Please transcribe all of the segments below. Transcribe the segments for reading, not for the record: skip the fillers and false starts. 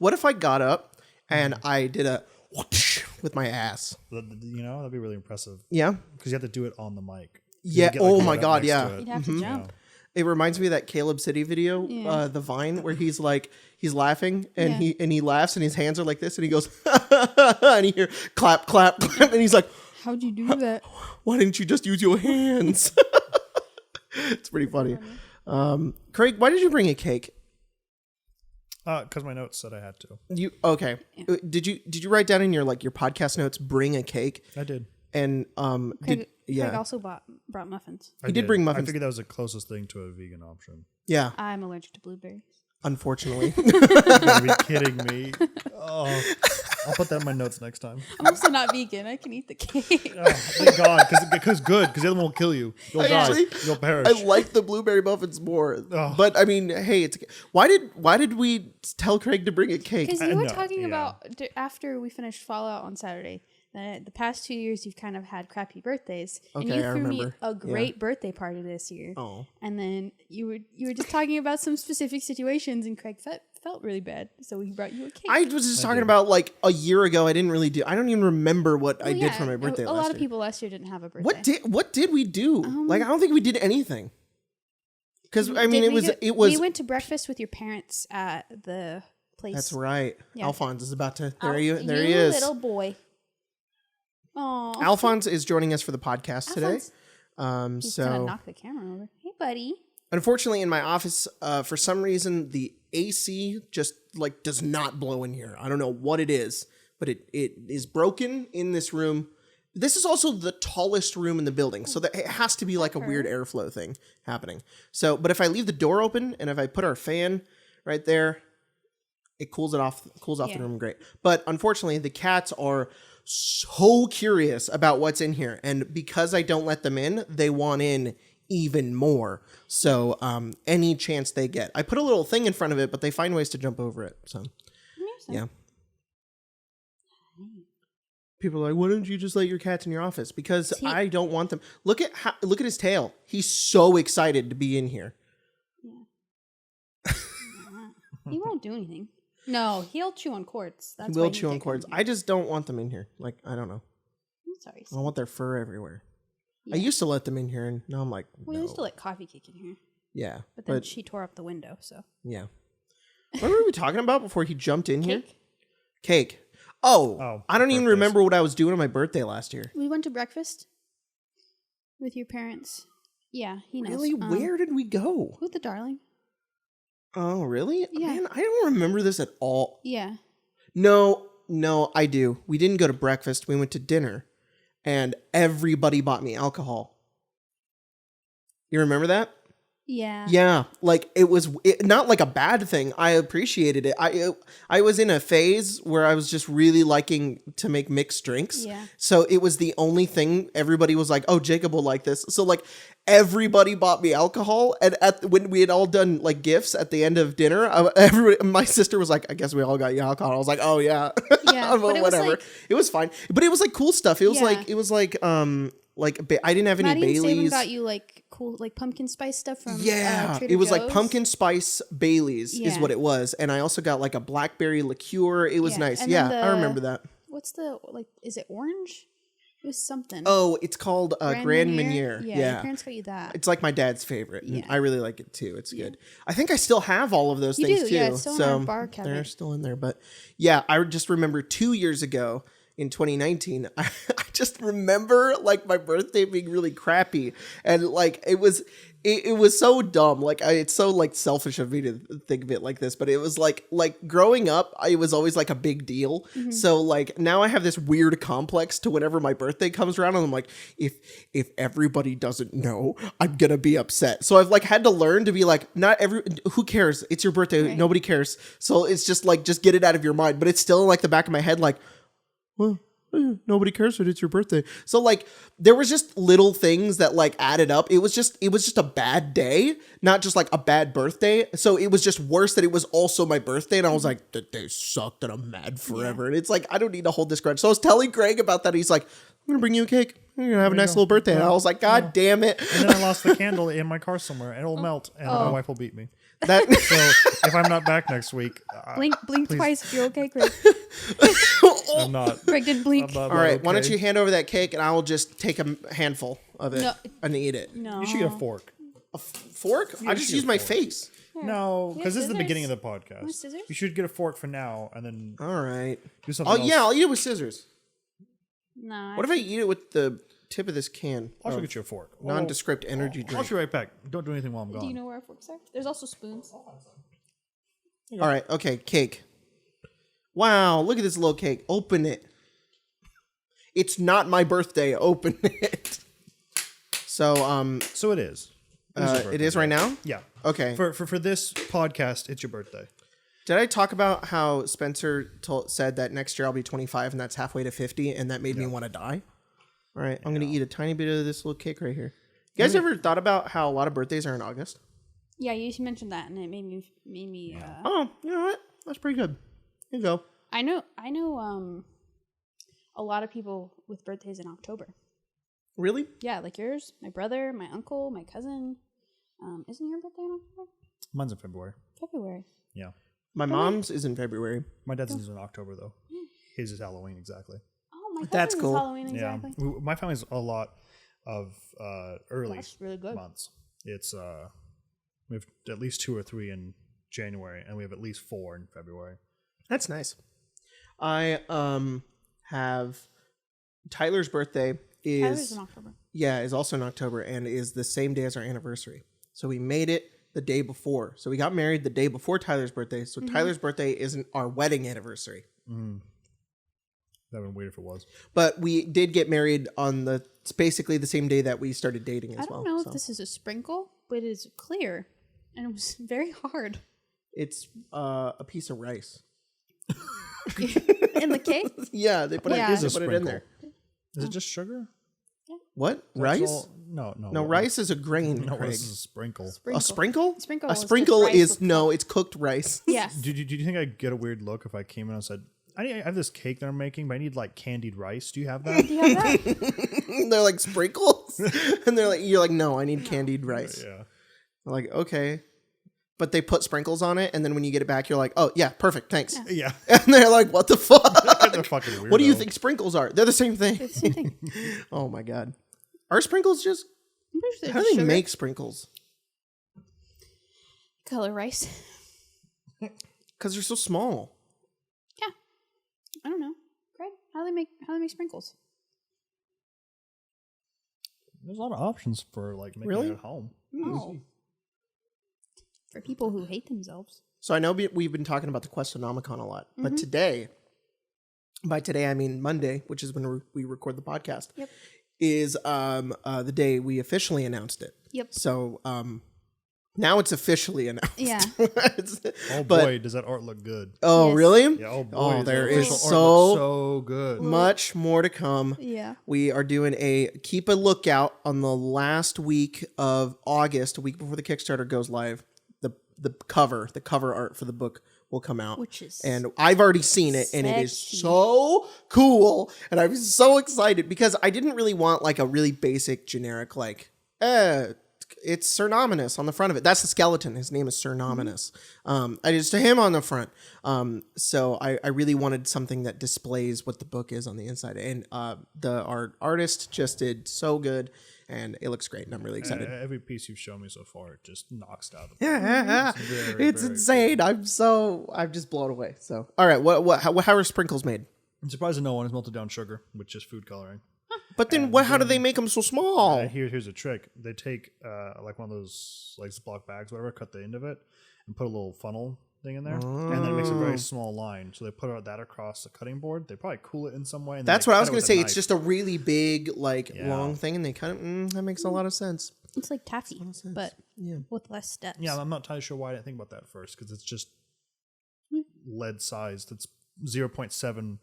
What if I got up and I did a whoosh with my ass? You know, that'd be really impressive. Yeah. Because you have to do it on the mic. Yeah. Get, like, Oh my God. next Yeah. to it. You'd have to jump. Yeah. It reminds me of that Caleb City video, Yeah. the Vine, where he's like, he's laughing and Yeah. he laughs and his hands are like this and he goes, and you hear clap, clap, clap. And he's like, How'd you do that? why didn't you just use your hands? It's pretty funny. Craig, why did you bring a cake? Because my notes said I had to. You okay? Yeah. Did you write down in your podcast notes, bring a cake? I did. And Craig yeah, also brought muffins. He did bring muffins. I figured that was the closest thing to a vegan option. yeah. I'm allergic to blueberries. Unfortunately, You gotta be kidding me. Oh, I'll put that in my notes next time. I'm also not vegan. I can eat the cake. Oh, thank God, because the other one will kill you. You'll die. Actually, You'll perish. I like the blueberry muffins more. Oh. But I mean, hey, it's why did we tell Craig to bring a cake? Because you were No, talking yeah. about after we finished Fallout on Saturday, that the past 2 years you've kind of had crappy birthdays, and Okay, you I threw me remember. a great birthday party this year. Oh. And then you were just talking about some specific situations, and Craig felt really bad, so he brought you a cake. I was just talking about like a year ago. I didn't really do. I don't even remember what I did for my birthday. A last lot of year. people last year didn't have a birthday. What did we do? Like I don't think we did anything. Because I mean, it was. We went to breakfast with your parents at the place. That's right. Yeah. Alphonse is about to. Oh, There he you is. little boy. Oh, Alphonse is joining us for the podcast today. He's gonna So knock the camera over. Hey, buddy. unfortunately, in my office, for some reason, the AC just like does not blow in here. I don't know what it is, but it is broken in this room. This is also the tallest room in the building, so that it has to be like a weird airflow thing happening. So, but if I leave the door open and if I put our fan right there, it cools off the room great. But unfortunately, the cats are so curious about what's in here, and because I don't let them in, they want in even more. So any chance they get, I put a little thing in front of it, but they find ways to jump over it. So yeah. People are like, why don't you just let your cats in your office? Because I don't want them. Look at his tail. He's so excited to be in here. Yeah. He won't do anything. No, he'll chew on cords. That's He why will chew on cords. I just don't want them in here. Like, I don't know. I'm sorry. I don't want their fur everywhere. I Yeah. used to let them in here, and now I'm like, We no. used to let Coffee Cake in here, Yeah. but then she tore up the window. So Yeah. What were we talking about before he jumped in here? Cake. Cake. Oh, Oh, I don't even birthdays. remember what I was doing on my birthday last year. We went to breakfast with your parents. Yeah, he knows. Really? Where did we go? With the darling. Oh, really? Yeah. Man, I don't remember this at all. Yeah. No, I do. We didn't go to breakfast. We went to dinner, and everybody bought me alcohol. You remember that? Yeah. Yeah, like it was not like a bad thing. I appreciated it. I was in a phase where I was just really liking to make mixed drinks. Yeah. So it was the only thing everybody was like, "Oh, Jacob will like this." So like everybody bought me alcohol, and when we had all done like gifts at the end of dinner, my sister was like, "I guess we all got you alcohol." I was like, "Oh yeah, Yeah, well, but it was whatever." like- It was fine, but it was like cool stuff. It was Yeah. like I didn't have any Maddie and Saban Baileys. got you like cool like pumpkin spice stuff from Yeah, Trader it was like Joe's. pumpkin spice Baileys is Yeah. what it was, and I also got like a blackberry liqueur. It was Yeah, nice. and Yeah, then I remember that. What's the like? Is it orange? It was something. Oh, it's called Grand Marnier. Yeah, your parents got you that. It's like my dad's favorite. And Yeah. I really like it too. It's good. I think I still have all of those You things do, too. yeah, it's still in so our bar cabinet. they're still in there. But yeah, I just remember 2 years ago in 2019, I just remember like my birthday being really crappy, and like it was so dumb. Like it's so like selfish of me to think of it like this, but it was like growing up, it was always like a big deal. Mm-hmm. So like now I have this weird complex to whenever my birthday comes around, and I'm like, if everybody doesn't know, I'm gonna be upset. So I've like had to learn to be like, who cares? It's your birthday. Right. Nobody cares. So it's just like, just get it out of your mind. But it's still in like the back of my head, like, well, nobody cares that it's your birthday. So like there was just little things that like added up. It was just a bad day, not just like a bad birthday. So it was just worse that it was also my birthday, and I was like, that day sucked and I'm mad forever. And it's like, I don't need to hold this grudge. So I was telling Greg about that. He's like, I'm gonna bring you a cake. You're gonna have a nice little birthday. And I was like, God damn it. And then I lost the candle in my car somewhere, and it'll melt, and my wife will beat me. That So if I'm not back next week, Blink please. twice if you're okay, Craig. I'm not. Craig didn't blink. All right, why don't you hand over that cake and I will just take a handful of it No. and eat it. No. You should get a fork. A fork? I just you use get a my fork. face. No, because this is the scissors. beginning of the podcast. Want scissors? You should get a fork for now and then All right. do something Oh else. yeah, I'll eat it with scissors. No. What if I eat it with the tip of this can? I'll of get you a fork. Nondescript energy I'll drink. be right back. Don't do anything while I'm gone. Do you know where our forks are? There's also spoons. All right. Okay. Cake. Wow. Look at this little cake. Open it. It's not my birthday. Open it. So So it is. It is your it birthday. is right now. Yeah. Okay. For this podcast, it's your birthday. Did I talk about how Spencer said that next year I'll be 25 and that's halfway to 50 and that made me want to die? All right. I'm going to eat a tiny bit of this little cake right here. You guys ever thought about how a lot of birthdays are in August? Yeah, you mentioned that, and it made me. Oh, you know what? That's pretty good. Here you go. I know. A lot of people with birthdays in October. Really? Yeah, like yours, my brother, my uncle, my cousin. Isn't your birthday in October? Mine's in February. February. Yeah. My mom's is in February. My dad's is in October though. His is Halloween exactly. Oh, my That's cousin's cool. Halloween exactly. Yeah. My family's a lot of early That's really good. months. It's we have at least 2 or 3 in January, and we have at least 4 in February. That's nice. I have Tyler's birthday Tyler's is in October. is also in October and is the same day as our anniversary. So we made it the day before. So we got married the day before Tyler's birthday. So Tyler's birthday isn't our wedding anniversary. That would have been weird if it was. But we did get married on it's basically the same day that we started dating as I well. don't know so. if this is a sprinkle, but it is clear, and it was very hard. It's a piece of rice. In the cake? Yeah, they put Yeah. it, It is they a put it in sprinkle. there. Is it just sugar? What? That's Rice? all- No. No, rice is a grain, No, Craig. this is a sprinkle. A sprinkle? Sprinkle A is just sprinkle rice is, with no, it's cooked rice. Yes. Do you think I'd get a weird look if I came in and said, I have this cake that I'm making, but I need like candied rice. Do you have that? Do you have that? They're like sprinkles? And you're like, no, I need candied rice. Yeah. I'm like, okay. But they put sprinkles on it, and then when you get it back, you're like, oh, yeah, perfect, thanks. Yeah. And they're like, what the fuck? They're fucking weird. What do you think sprinkles are? They're the same thing. It's the same thing. Oh, my God. Are sprinkles just... I'm pretty sure How it's do they sugar. make sprinkles? Color rice? Because they're so small. Yeah. I don't know. Craig, how do they make sprinkles? There's a lot of options for like making Really? it at home. No. For people who hate themselves. So I know we've been talking about the Questonomicon a lot, but today, by today I mean Monday, which is when we record the podcast, Yep. is the day we officially announced it. Yep. So now it's officially announced. Yeah. Oh But- boy, does that art look good. Oh, Yes. really? Yeah, oh boy. Oh, the there is official art so looks so good. much more to come. Yeah. We are doing keep a lookout on the last week of August, a week before the Kickstarter goes live. The cover art for the book will come out. Which is And I've already seen it, and it is sexy. so cool. And I'm so excited because I didn't really want like a really basic, generic, like, it's Sir Nominus on the front of it. That's the skeleton. His name is Sir Nominus. I just to him on the front. So I really wanted something that displays what the book is on the inside. And the artist just did so good, and it looks great. And I'm really excited. Every piece you've shown me so far, it just knocks it out of the park. Yeah, very, it's very insane. I'm just blown away. So, all right, how are sprinkles made? I'm surprised that no one has melted down sugar with just food coloring. But then, how do they make them so small? Here's a trick. They take like one of those like Ziploc bags, whatever, cut the end of it, and put a little funnel thing in there, and then it makes a very small line. So they put that across the cutting board. They probably cool it in some way. And then That's they what I cut was it going to with a say. It's knife. just a really big, like, Yeah. long thing, and they cut it. That makes a lot of sense. It's like taffy, but Yeah. with less steps. Yeah, I'm not entirely sure why I didn't think about that first, because it's just lead sized. It's 0.7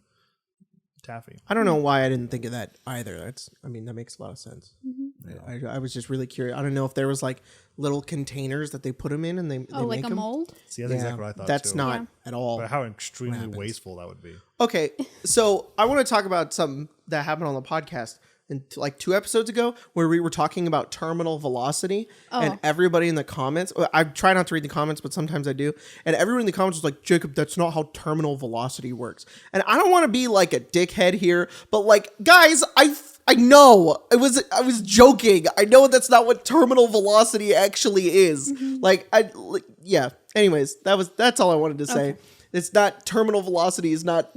taffy. I don't know why I didn't think of that either. That makes a lot of sense. Mm-hmm. I was just really curious. I don't know if there was like little containers that they put them in, and they Oh, like make a 'em. mold? See, that's exactly what I thought. That's too. not Yeah. at all. But how extremely happens. wasteful that would be. Okay, so I want to talk about something that happened on the podcast. and like 2 episodes ago where we were talking about terminal velocity and everybody in the comments, I try not to read the comments, but sometimes I do. And everyone in the comments was like, Jacob, that's not how terminal velocity works. And I don't want to be like a dickhead here, but like, guys, I know I was joking. I know that's not what terminal velocity actually is. Yeah. Anyways, that's all I wanted to say. Okay. It's not terminal velocity is not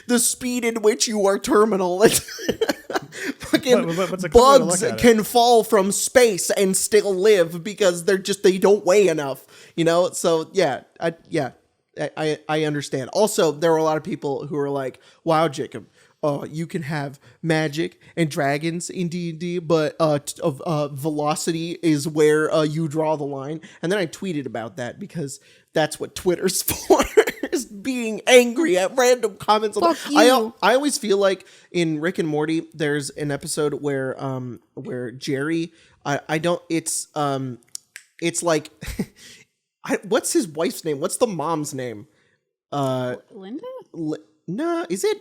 the speed in which you are terminal. Fucking bugs can fall from space and still live because they don't weigh enough, you know? So yeah, I understand. Also, there were a lot of people who were like, wow, Jacob, you can have magic and dragons in D&D, but velocity is where you draw the line. And then I tweeted about that because that's what Twitter's for, is being angry at random comments. Fuck you. I always feel like in Rick and Morty, there's an episode where Jerry, it's like, what's his wife's name? What's the mom's name? Linda? No, is it?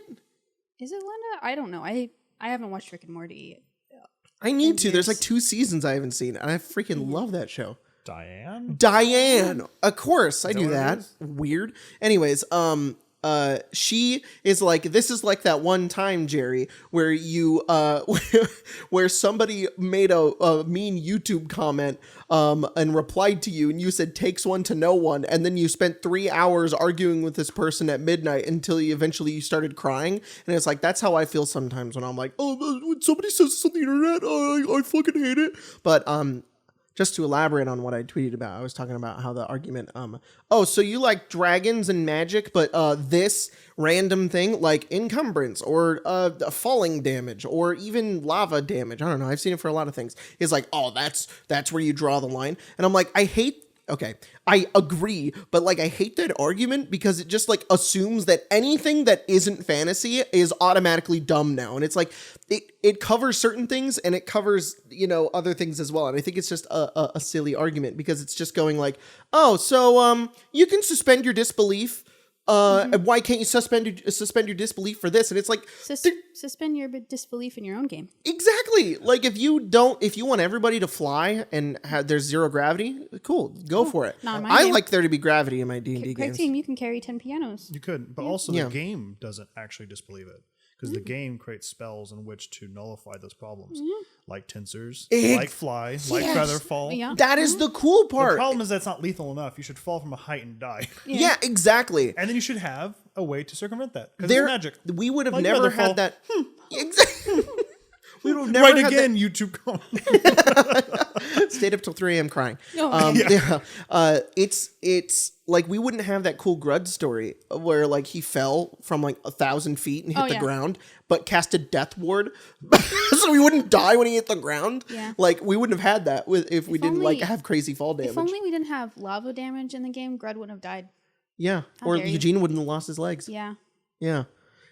Is it Linda? I don't know. I haven't watched Rick and Morty. I need to. There's like 2 seasons I haven't seen, and I freaking love that show. Diane? Of course, I do that. Weird. Anyways, she is like, this is like that one time, Jerry, where you where somebody made a mean YouTube comment and replied to you, and you said takes one to know one, and then you spent 3 hours arguing with this person at midnight until you eventually started crying. And it's like, that's how I feel sometimes when I'm like, when somebody says this on the internet, I fucking hate it. But just to elaborate on what I tweeted about, I was talking about how the argument, so you like dragons and magic, but this random thing like encumbrance or falling damage or even lava damage, I don't know, I've seen it for a lot of things, is like, that's where you draw the line. And I'm like, I agree, but like I hate that argument because it just like assumes that anything that isn't fantasy is automatically dumb now. And it's like it covers certain things and it covers, you know, other things as well. And I think it's just a silly argument because it's just going like, you can suspend your disbelief. Why can't you suspend your disbelief for this? And it's like suspend your disbelief in your own game. Exactly. Like if you want everybody to fly and there's 0 gravity, cool, go for it. I like there to be gravity in my D&D games. Team, you can carry 10 pianos. You could, but also the game doesn't actually disbelieve it. Because the game creates spells in which to nullify those problems, like tincers, like fly, like feather fall. Yeah. That is the cool part. The problem is that's not lethal enough. You should fall from a height and die. Yeah, exactly. And then you should have a way to circumvent that. Because it's magic. We would have never had that. Exactly. We would have never right had again, that. YouTube comment. Stayed up till 3 a.m. crying. It's like we wouldn't have that cool Grud story where like he fell from like 1,000 feet and hit the ground, but casted Death Ward, so we wouldn't die when he hit the ground. Yeah. Like we wouldn't have had that if we didn't like have crazy fall damage. If only we didn't have lava damage in the game, Grud wouldn't have died. Yeah, or Eugene wouldn't have lost his legs. Yeah. Yeah.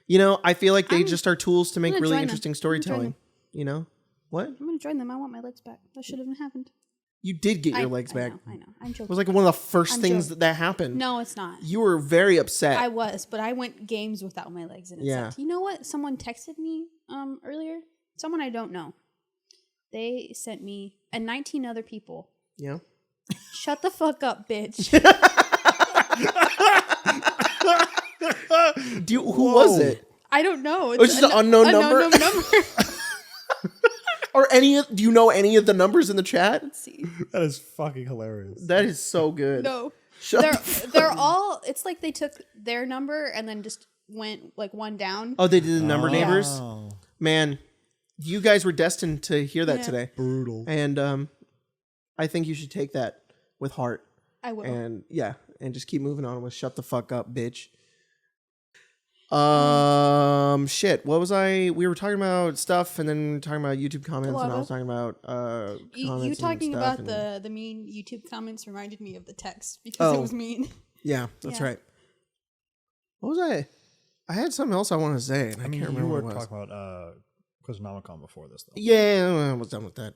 You know, I feel like they just are tools to make really interesting storytelling. You know? What? I'm going to join them. I want my legs back. That should have happened. You did get your legs back. I know. I'm joking. It was like one of the first things that happened. No, it's not. You were very upset. I was, but I went games without my legs. And it sucked. You know what? Someone texted me earlier. Someone I don't know. They sent me, and 19 other people. Yeah. Shut the fuck up, bitch. Who was it? I don't know. It's just an unknown number? Or do you know any of the numbers in the chat? Let's see. That is fucking hilarious. That is so good. No. They're all, it's like they took their number and then just went like one down. Oh, they did the number neighbors? Oh. Man, you guys were destined to hear that today. Brutal. And I think you should take that with heart. I will. And just keep moving on with shut the fuck up, bitch. Shit. What was I? We were talking about stuff, and then talking about YouTube comments, and I was talking about comments. You talking about the mean YouTube comments reminded me of the text because it was mean. Yeah, that's right. What was I? I had something else I wanted to say, and I can't remember what it was. You were talking about Quiznomicon before this, though. Yeah, I was done with that.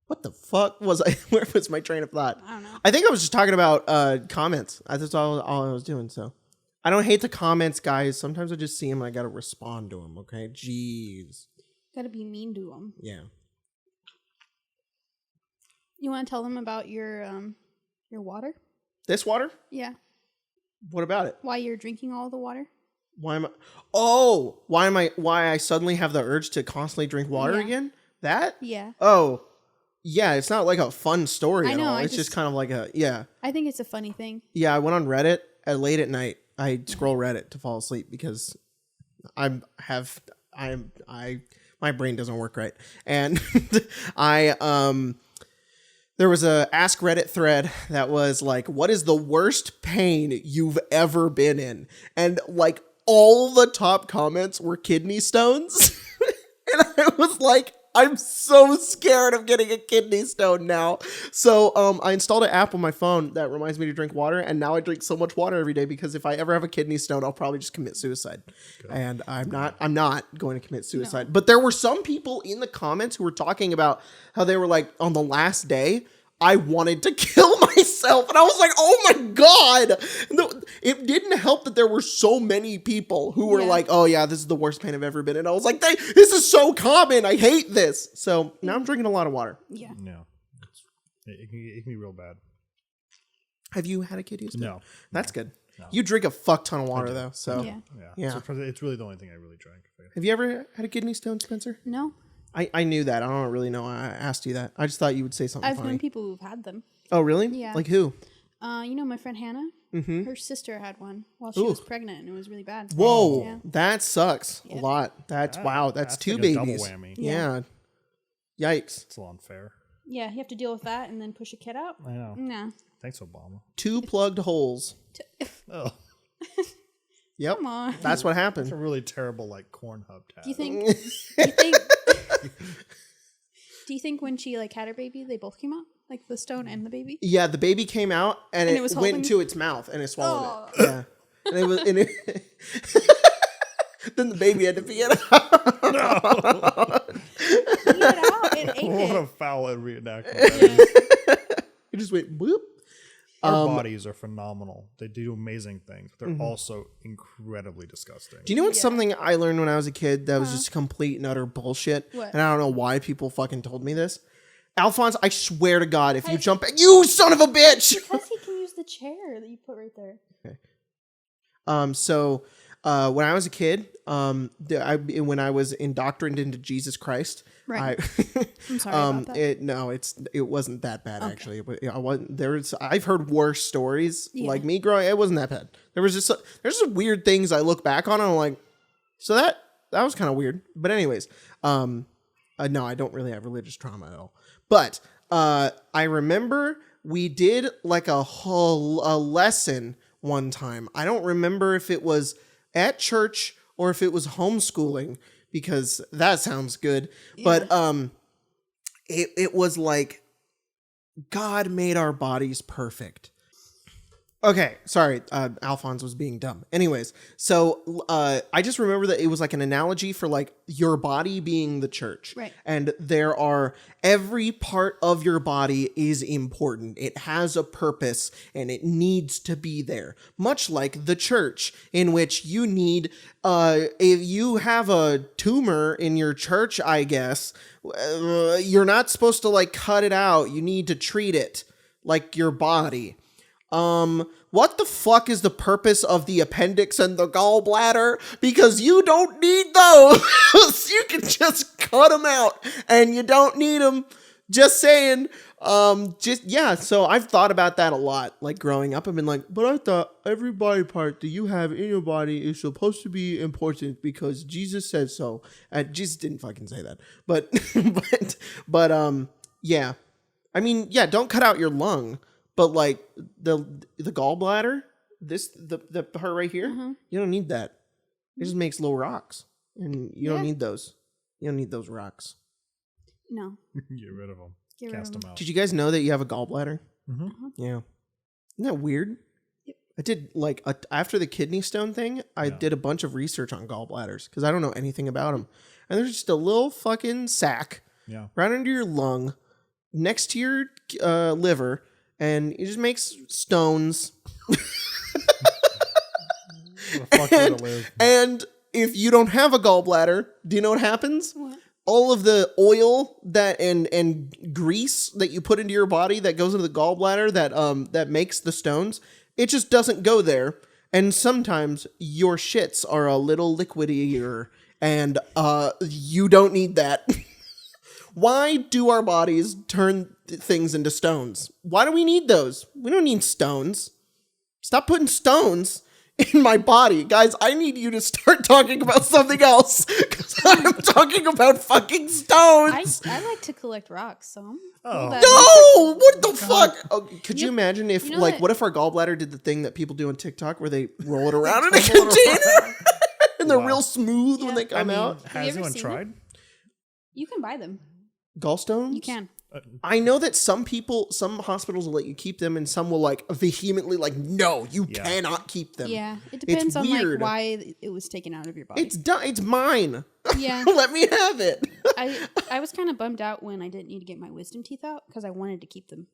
What the fuck was I? Where was my train of thought? I don't know. I think I was just talking about comments. That's all I was doing. So I don't hate the comments, guys. Sometimes I just see them and I gotta respond to them. Okay, jeez. Gotta be mean to them. Yeah. You want to tell them about your water? This water? Yeah. What about it? Why you're drinking all the water? Why I suddenly have the urge to constantly drink water again? That? Yeah. Oh. Yeah, it's not like a fun story at all. It's just kind of like I think it's a funny thing. Yeah, I went on Reddit late at night. I scroll Reddit to fall asleep because my brain doesn't work right. And there was a Ask Reddit thread that was like, what is the worst pain you've ever been in? And like all the top comments were kidney stones. And I was like, I'm so scared of getting a kidney stone now. So I installed an app on my phone that reminds me to drink water. And now I drink so much water every day because if I ever have a kidney stone, I'll probably just commit suicide. Good. And I'm not going to commit suicide. No. But there were some people in the comments who were talking about how they were like, on the last day, I wanted to kill myself. And I was like, oh my God. It didn't help that there were so many people who were like, oh yeah, this is the worst pain I've ever been in. I was like, this is so common. I hate this. So now I'm drinking a lot of water. Yeah. No. It can be real bad. Have you had a kidney stone? No. That's good. No. You drink a fuck ton of water though. So yeah. So it's really the only thing I really drank. Have you ever had a kidney stone, Spencer? No. I knew that. I don't really know why I asked you that. I just thought you would say something funny. I've known people who've had them. Oh, really? Yeah. Like who? My friend Hannah. Mm-hmm. Her sister had one while she was pregnant, and it was really bad. Whoa, that sucks a lot. That's wow. That's two like babies. A double whammy. Yeah. Yikes. It's a little unfair. Yeah, you have to deal with that and then push a kid out. I know. No. Thanks, Obama. 2 plugged holes. Oh. Yep. Come on. That's what happened. It's a really terrible Cornhub tab. Do you think when she had her baby, they both came out? Like the stone and the baby? Yeah, the baby came out and it went into its mouth and it swallowed it. Yeah. And then the baby had to pee it out. No. Pee it out and ate it. What a foul reenactment. It just went whoop. Our bodies are phenomenal. They do amazing things. They're also incredibly disgusting. Do you know what's something I learned when I was a kid that was just complete and utter bullshit? What? And I don't know why people fucking told me this. Alphonse, I swear to God, if you jump... You son of a bitch! Because he can use the chair that you put right there. Okay. So when I was a kid, when I was indoctrinated into Jesus Christ... Right. I'm sorry about that. It wasn't that bad actually. But I've heard worse stories like me growing. It wasn't that bad. There's just weird things I look back on and I'm like, so that was kind of weird. But anyways, no, I don't really have religious trauma at all. But I remember we did like a lesson one time. I don't remember if it was at church or if it was homeschooling. Because that sounds good. Yeah. But it was like God made our bodies perfect. Okay, sorry, Alphonse was being dumb. Anyways, so I just remember that it was like an analogy for like your body being the church. Right. And every part of your body is important. It has a purpose and it needs to be there. Much like the church, in which you need, if you have a tumor in your church, I guess, you're not supposed to like cut it out. You need to treat it like your body. What the fuck is the purpose of the appendix and the gallbladder? Because you don't need those. You can just cut them out and you don't need them. Just saying. So I've thought about that a lot, like growing up. I've been like, but I thought every body part that you have in your body is supposed to be important because Jesus said so. Jesus didn't fucking say that, but yeah. I mean, yeah, don't cut out your lung. But like the gallbladder, the part right here, you don't need that. It just makes little rocks, and you don't need those. You don't need those rocks. No. Get rid of them. Cast them out. Did you guys know that you have a gallbladder? Mm-hmm. Yeah. Isn't that weird? Yep. I did like after the kidney stone thing, I did a bunch of research on gallbladders because I don't know anything about them, and there's just a little fucking sac right under your lung, next to your liver. And it just makes stones. What a fuck way to live. And if you don't have a gallbladder, do you know what happens? What? all of the oil that and grease that you put into your body that goes into the gallbladder that makes the stones, it just doesn't go there. And sometimes your shits are a little liquidier, and you don't need that. Why do our bodies turn things into stones? Why do we need those? We don't need stones. Stop putting stones in my body. Guys, I need you to start talking about something else, because I'm talking about fucking stones. I like to collect rocks, so I'm Oh. No! What the fuck? Oh, could you imagine if, you know like, that- what if our gallbladder did the thing that people do on TikTok where they roll it around in a container and they're Wow. real smooth when Yeah. they come out? you Has ever anyone seen tried? You can buy them. Gallstones? You can. I know that some hospitals will let you keep them, and some will like vehemently like, no, you Yeah. cannot keep them. Yeah, it depends on weird. like why it was taken out of your body. It's mine. Yeah, Let me have it. I was kind of bummed out when I didn't need to get my wisdom teeth out because I wanted to keep them,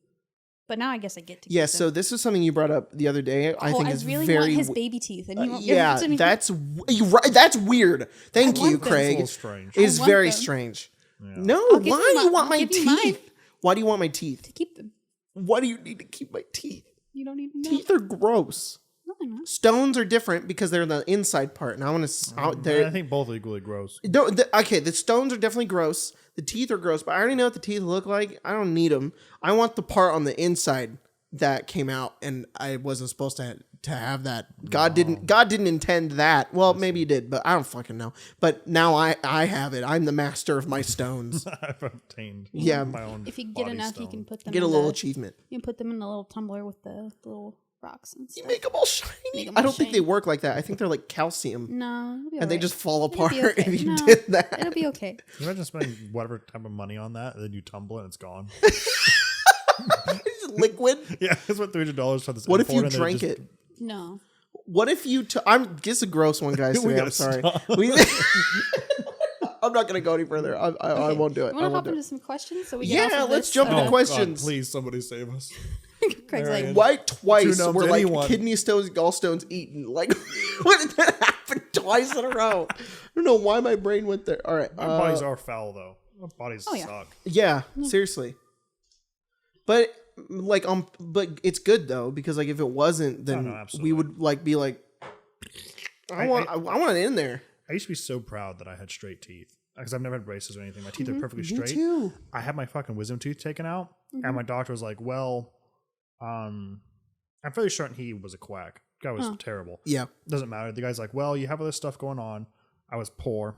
but now I guess I get to. Yeah. keep So them. this is something you brought up the other day. I think is really very want his baby teeth, and he won't give yeah. them to me. You're right. That's weird. Thank want you, them. It's a Craig. little strange. It's want very them. strange. Yeah. No, I'll give why you do you my- want I'll my give you mine. teeth? Why do you want my teeth? to keep them. Why do you need to keep my teeth? You don't even know. Teeth are gross. No, they're not. Stones are different because they're the inside part, and I want to. I think both are equally gross. Okay, the stones are definitely gross. The teeth are gross, but I already know what the teeth look like. I don't need them. I want the part on the inside that came out, and I wasn't supposed to have that. God didn't intend that. Well, maybe he did, but I don't fucking know. But now I have it. I'm the master of my stones. I've obtained Yeah. my own. If you get body enough, stone. you can put them. Get a in little the, achievement. You can put them in a little tumbler with the little rocks and You stuff. make them all shiny. Make 'em I all don't think they shiny. work like that. I think they're like calcium, No, it'll be and they alright. just fall It'll apart be okay. if you No, did that. It'll be okay. Can you imagine spending whatever type of money on that, and then you tumble it and it's gone? It's liquid. Yeah, it's what $300 for this. What if you import, and then drank just- it? No. What if you? I'm just a gross one, guys. We Today. I'm gotta sorry. stop. I'm not gonna go any further. I Okay. won't do it. You I want to won't hop do it. into some questions so we get Yeah, off of let's this, jump into Oh, questions. God, please, somebody save us. Craig's There like, it is. Why twice Tune up were to like anyone. kidney stones, gallstones eaten? Like, what did that happen twice in a row? I don't know why my brain went there. All right. Our bodies are foul, though. Our bodies Oh, yeah. suck. Yeah, seriously. But like, but it's good though, because like if it wasn't, then no, we absolutely. would like be like, I want it in there. I used to be so proud that I had straight teeth because I've never had braces or anything. My teeth are perfectly Me straight. too. I had my fucking wisdom tooth taken out, and my doctor was like, "Well, I'm fairly certain he was a quack. Guy was terrible. Yeah. Doesn't matter. The guy's like, well, you have all this stuff going on. I was poor,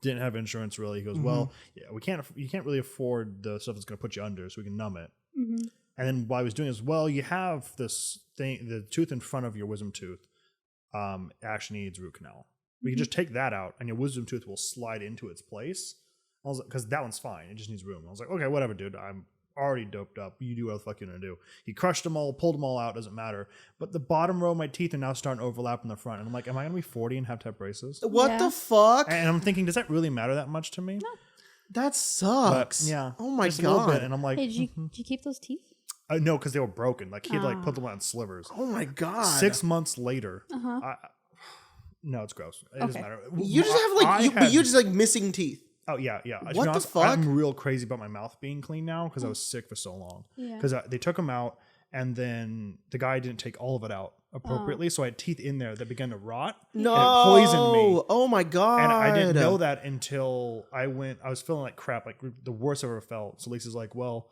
didn't have insurance really. He goes, well, yeah, you can't really afford the stuff that's going to put you under, so we can numb it. And then what I was doing is, well, you have this thing, the tooth in front of your wisdom tooth, actually needs root canal. We can just take that out, and your wisdom tooth will slide into its place. I was like, because that one's fine, it just needs room. I was like, okay, whatever, dude. I'm already doped up. You do what the fuck you're gonna do. He crushed them all, pulled them all out, doesn't matter. But the bottom row of my teeth are now starting to overlap in the front. And I'm like, am I gonna be 40 and have to have braces? What Yeah. the fuck? And I'm thinking, does that really matter that much to me? That But sucks. yeah. Oh my just a little bit. god. And I'm like, hey, did you keep those teeth? no, because they were broken. Like he'd like put them on slivers. Oh my god. 6 months later, no, it's gross. It doesn't Okay. matter. You just have like I you just like missing teeth. Oh yeah, yeah. To be What the honest, fuck? I'm real crazy about my mouth being clean now because I was sick for so long. Yeah. Because they took them out, and then the guy didn't take all of it out appropriately, so I had teeth in there that began to rot. No. and it poisoned me. Oh my god. And I didn't know that until I was feeling like crap, like the worst I've ever felt. So Lisa's like, well,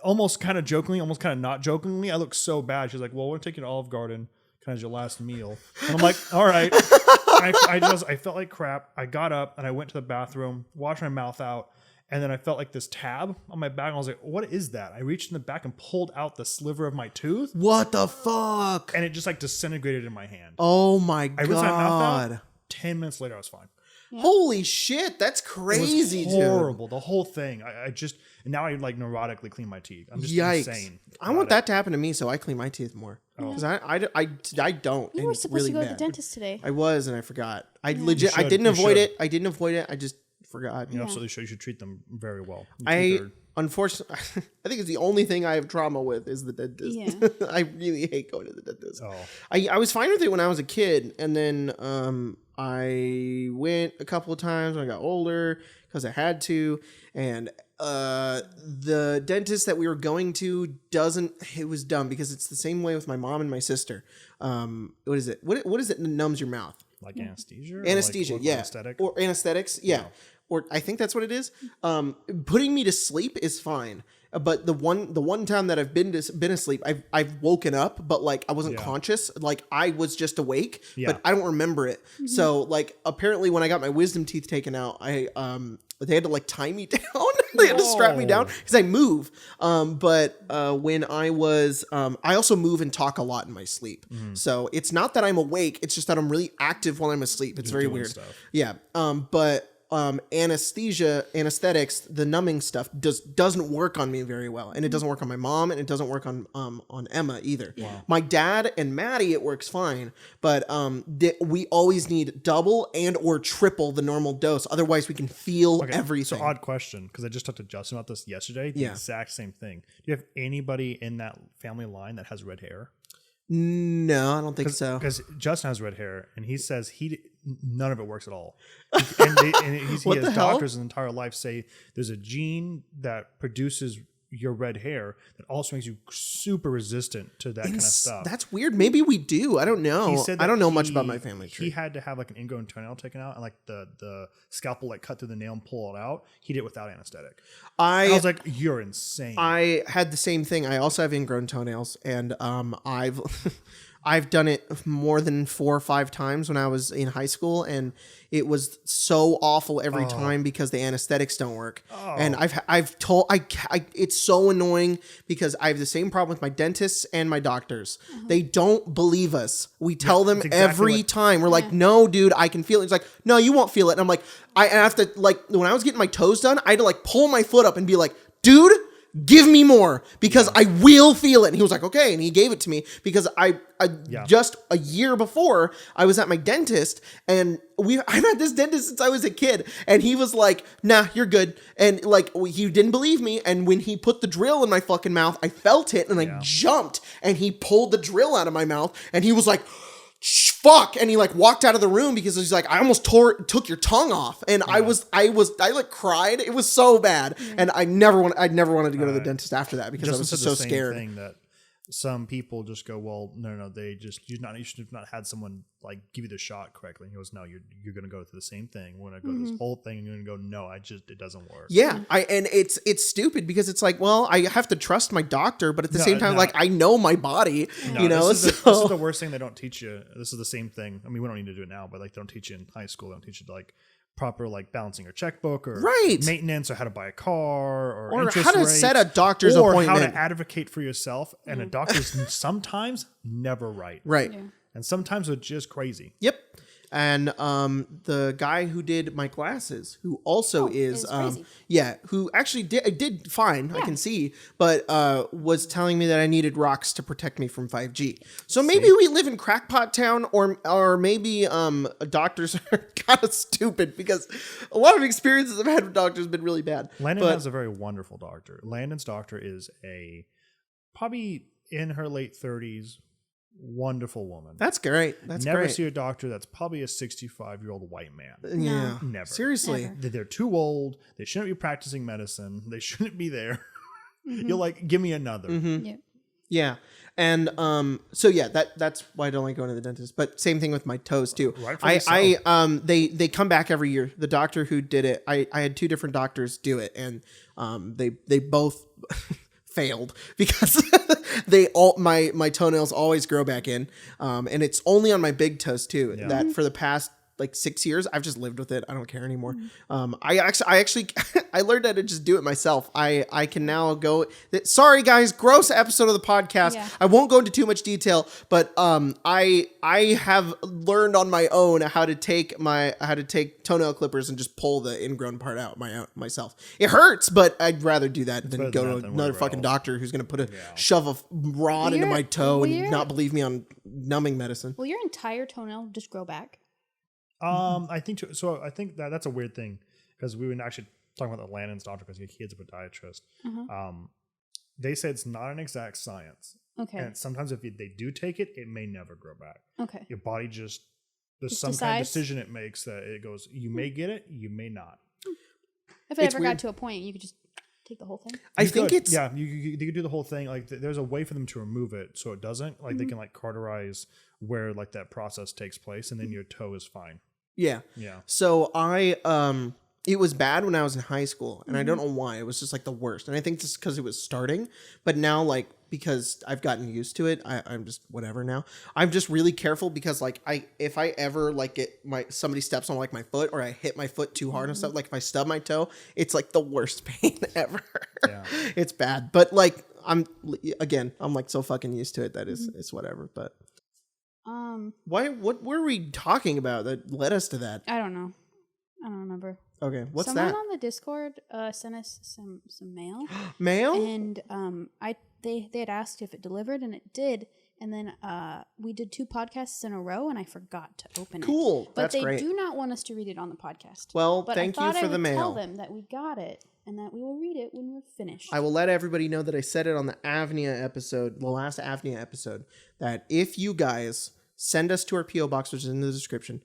almost kind of jokingly, almost kind of not jokingly, I look so bad. She's like, well, we're taking Olive Garden kind of your last meal. And I'm like, all right. I felt like crap. I got up and I went to the bathroom, washed my mouth out, and then I felt like this tab on my back. And I was like, what is that? I reached in the back and pulled out the sliver of my tooth, What the fuck? and it just like disintegrated in my hand. Oh my I ripped my mouth god. out. 10 minutes later, I was fine. Holy shit, that's It crazy, was dude. horrible. The whole thing. I just, and now I like neurotically clean my teeth. I'm just Yikes. insane. I want that to happen to me so I clean my teeth more. Because I don't. You and were it's supposed really to go to bad. the dentist today. I was and I forgot. I You legit I should. didn't You avoid should. it. I didn't avoid it. I just forgot. You absolutely should. You should treat them very well. Your I teeth are unfortunately, I think it's the only thing I have trauma with is the dentist. Yeah. I really hate going to the dentist. Oh, I was fine with it when I was a kid, and then I went a couple of times when I got older because I had to, and the dentist that we were going to it was dumb because it's the same way with my mom and my sister. What is it? What is it that numbs your mouth? like anesthesia? Anesthesia, like yeah. anesthetic? Or anesthetics, yeah. Or I think that's what it is. Putting me to sleep is fine. But the one time that I've been asleep, I've woken up, but like I wasn't conscious. Like I was just awake, but I don't remember it. Mm-hmm. So like apparently when I got my wisdom teeth taken out, they had to like tie me down. They had to strap me down because I move. But when I was, I also move and talk a lot in my sleep. Mm-hmm. So it's not that I'm awake. It's just that I'm really active while I'm asleep. It's very weird. Stuff. Yeah. But anesthetics, the numbing stuff doesn't work on me very well, and it doesn't work on my mom, and it doesn't work on Emma either. Wow. My dad and Maddie, it works fine, but we always need double and or triple the normal dose, otherwise we can feel everything. So odd question, because I just talked to Justin about this yesterday. The exact same thing. Do you have anybody in that family line that has red hair? No, I don't think so. Because Justin has red hair, and he says none of it works at all. He has doctors his entire life say there's a gene that produces your red hair that also makes you super resistant to that kind of stuff. That's weird. Maybe we do. I don't know. I don't know much about my family tree. He had to have like an ingrown toenail taken out, and like the scalpel like cut through the nail and pull it out. He did it without anesthetic. I was like, you're insane. I had the same thing. I also have ingrown toenails, and I've done it more than 4 or 5 times when I was in high school, and it was so awful every time because the anesthetics don't work. And it's so annoying because I have the same problem with my dentists and my doctors. They don't believe us. We tell them every time. We're like, no, dude, I can feel it. It's like, no, you won't feel it. And I'm like, I have to, like, when I was getting my toes done, I had to like pull my foot up and be like, dude, give me more because I will feel it. And he was like, okay. And he gave it to me because I just a year before I was at my dentist, and I've had this dentist since I was a kid, and he was like, nah, you're good. And like, he didn't believe me. And when he put the drill in my fucking mouth, I felt it and I jumped, and he pulled the drill out of my mouth, and he was like, fuck, and he like walked out of the room because he's like, I almost took your tongue off, and I like cried. It was so bad, and I never wanted to go to the dentist after that because I was just so scared. Thing that some people just go, well, no, they just you should have not had someone like give you the shot correctly. And he goes, no, you're going to go through the same thing. We're going to go through this whole thing, and you're going to go, no, it doesn't work. Yeah, and it's stupid because it's like, well, I have to trust my doctor, but at the same time, like I know my body, you know. This is the worst thing they don't teach you. This is the same thing. I mean, we don't need to do it now, but like they don't teach you in high school. They don't teach you like proper like balancing your checkbook or maintenance or how to buy a car or interest how to rates, set a doctor's appointment, how to advocate for yourself. And a doctor's sometimes never right. And sometimes it's just crazy. Yep. And the guy who did my glasses, who also who actually did fine, I can see, but was telling me that I needed rocks to protect me from 5G. So maybe we live in crackpot town, or maybe doctors are kind of stupid, because a lot of experiences I've had with doctors have been really bad. Landon has a very wonderful doctor. Landon's doctor is probably in her late 30s. Wonderful woman. That's great. Never see a doctor that's probably a 65-year-old white man. Yeah. Never. Seriously. Never. They're too old. They shouldn't be practicing medicine. They shouldn't be there. You're like, give me another. Yeah. And that's why I don't like going to the dentist. But same thing with my toes too. They come back every year. The doctor who did it, I had 2 different doctors do it, and they both failed because my toenails always grow back in, and it's only on my big toes too. That for the past like 6 years I've just lived with it. I don't care anymore. I actually I learned how to just do it myself. I can now go. Sorry guys, gross episode of the podcast. I won't go into too much detail, but I have learned on my own how to take toenail clippers and just pull the ingrown part out myself. It hurts, but I'd rather do that than go to another fucking doctor who's going to shove a rod into my toe and not believe me on numbing medicine. Will your entire toenail just grow back? I think so. I think that's a weird thing, because we would actually talking about the Landon's doctor because he has a podiatrist. They say it's not an exact science. Okay. And sometimes if they do take it, it may never grow back. Okay. Your body just there's Just some kind of decides? decision it makes that it goes, you may get it, you may not. If it It's ever weird. got to a point, you could just take the whole thing. I You think could. it's yeah, you could do the whole thing. Like there's a way for them to remove it so it doesn't. Like they can like cauterize where like that process takes place, and then your toe is fine. yeah. Yeah. So it was bad when I was in high school, and I don't know why. It was just like the worst, and I think just because it was starting. But now, like because I've gotten used to it, I'm just whatever now. I'm just really careful because like if I ever like get somebody steps on like my foot or I hit my foot too hard and stuff, like if I stub my toe, it's like the worst pain ever. Yeah. It's bad, but like I'm like so fucking used to it that it's whatever. But what were we talking about that led us to that? I don't know. I don't remember. Okay, what's Someone that? on the Discord sent us some mail, Mail? and they had asked if it delivered, and it did. And then we did 2 podcasts in a row, and I forgot to open it. Cool, But that's they great. do not want us to read it on the podcast. Well, but thank I you thought for I the would mail. tell them that we got it and that we will read it when we're finished. I will let everybody know that I said it on the Avnia episode, the last Avnia episode, that if you guys send us to our P.O Box, which is in the description,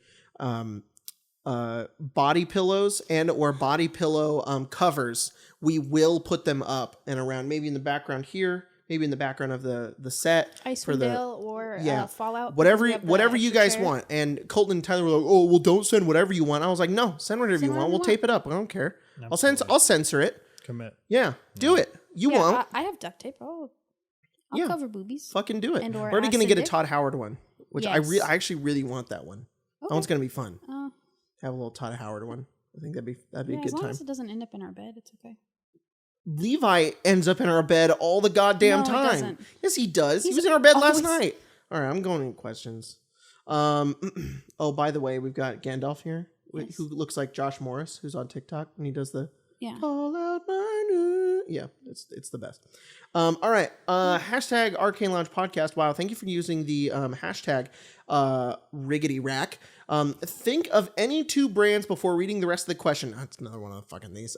body pillows and or body pillow covers, we will put them up and around, maybe in the background here, maybe in the background of the set. Icewind Dale or Fallout. Whatever because we have the whatever you extra guys chair. want. And Colton and Tyler were like, oh, well, don't send whatever you want. I was like, no, send whatever you want. We'll tape it up. I don't care. Absolutely. I'll censor it. Commit. Yeah, do it. You Yeah, won't. I have duct tape. I'll Yeah. cover boobies. Fucking do it. And We're or already gonna acid get a dip. Todd Howard one, which Yes. I actually really want that one. That one's gonna be fun. Have a little Todd Howard one. I think that'd be a as good long time. as it doesn't end up in our bed, it's okay. Levi ends up in our bed all the goddamn No, he time. doesn't. Yes, he does. He He's was in our bed last always- night. All right, I'm going in questions. Oh, by the way, we've got Gandalf here, Yes. who looks like Josh Morris, who's on TikTok, and he does the Yeah. call out my name. Yeah, it's the best. All right, hashtag Arcane Lounge Podcast. Wow, thank you for using the hashtag Riggedy Rack. Think of any 2 brands before reading the rest of the question. That's another one of the fucking these.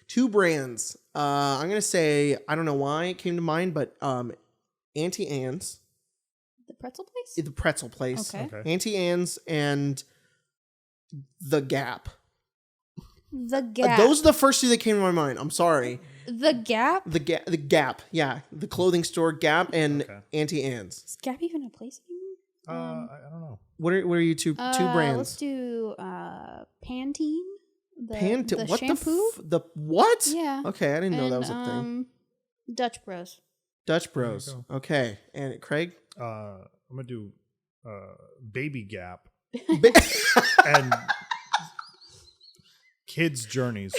2 brands. I'm gonna say, I don't know why it came to mind, but Auntie Anne's, The pretzel place? the pretzel place. Okay. Auntie Anne's and The Gap. The Gap. Those are the first 2 that came to my mind. I'm sorry. The Gap? The Gap. Yeah, the clothing store Gap and Okay. Auntie Anne's. Is Gap even a place anymore? I don't know. What are you two brands? Let's do Pantene. The Pantene. What shampoo? the what? Yeah. Okay, I didn't know that was a And, thing. Dutch Bros. Dutch Bros. There you Okay, and Craig. I'm gonna do Baby Gap Ba- and Kids Journeys.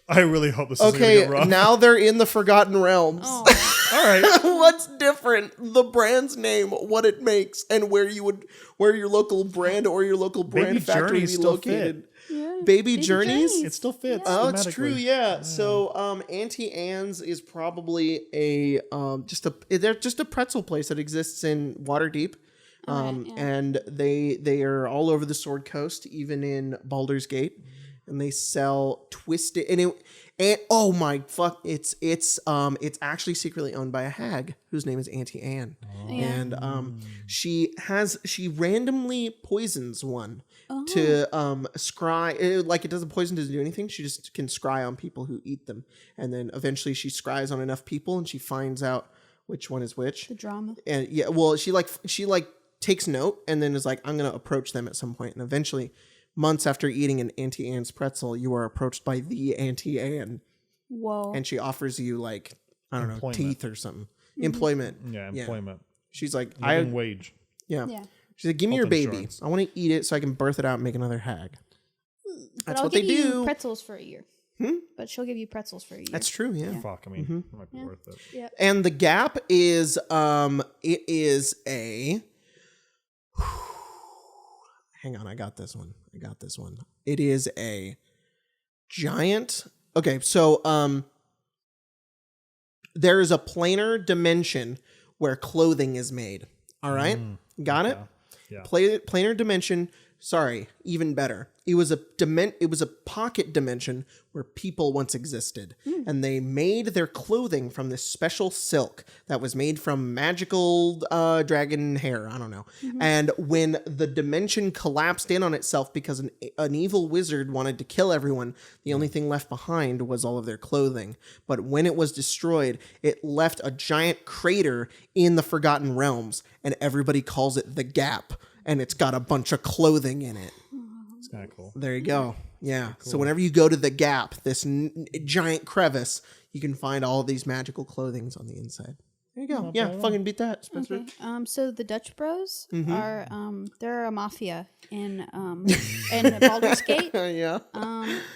I really hope this is gonna Okay, get rough. now they're in the Forgotten Realms. Oh, All right. What's different? The brand's name, what it makes, and where your local brand or your local brand Baby factory Journeys be still located. yeah. Baby Journeys? It still fits. Oh, it's true, thematically. yeah. So, Auntie Anne's is probably they're just a pretzel place that exists in Waterdeep. Okay, yeah. And they are all over the Sword Coast, even in Baldur's Gate, and they sell twisted and oh my fuck, it's actually secretly owned by a hag whose name is Auntie Anne, Yeah. and she randomly poisons one to scry, like it doesn't poison doesn't do anything. She just can scry on people who eat them, and then eventually she scries on enough people, and she finds out which one is which. The drama. And yeah, well, she takes note and then is like, I'm gonna approach them at some point, and eventually, months after eating an Auntie Anne's pretzel, you are approached by the Auntie Anne, Whoa. and she offers you like, I don't know, Employment. teeth or something, employment. Yeah, employment. She's like, Living wage. yeah. Yeah. She's like, give me your Health baby. insurance. I want to eat it so I can birth it out and make another hag. But That's I'll what they give you do. pretzels for a year. But she'll give you pretzels for a year. That's true, yeah. Fuck, I mean, it might be worth it. Yeah. And the Gap is it is a hang on, I got this one. It is a giant. Okay, so there is a planar dimension where clothing is made. All right? Got it? Yeah. Planar dimension. Sorry, even better. it was a pocket dimension where people once existed, and they made their clothing from this special silk that was made from magical dragon hair. I don't know. And when the dimension collapsed in on itself because an evil wizard wanted to kill everyone, the only thing left behind was all of their clothing. But when it was destroyed, it left a giant crater in the Forgotten Realms, and everybody calls it the Gap, and it's got a bunch of clothing in it. It's kind of cool. There you go. Yeah. Cool. So whenever you go to the Gap, this giant crevice, you can find all these magical clothings on the inside. There you go. Yeah, fucking beat that, Spencer. Okay. So the Dutch Bros are they're a mafia in Baldur's Gate. Yeah.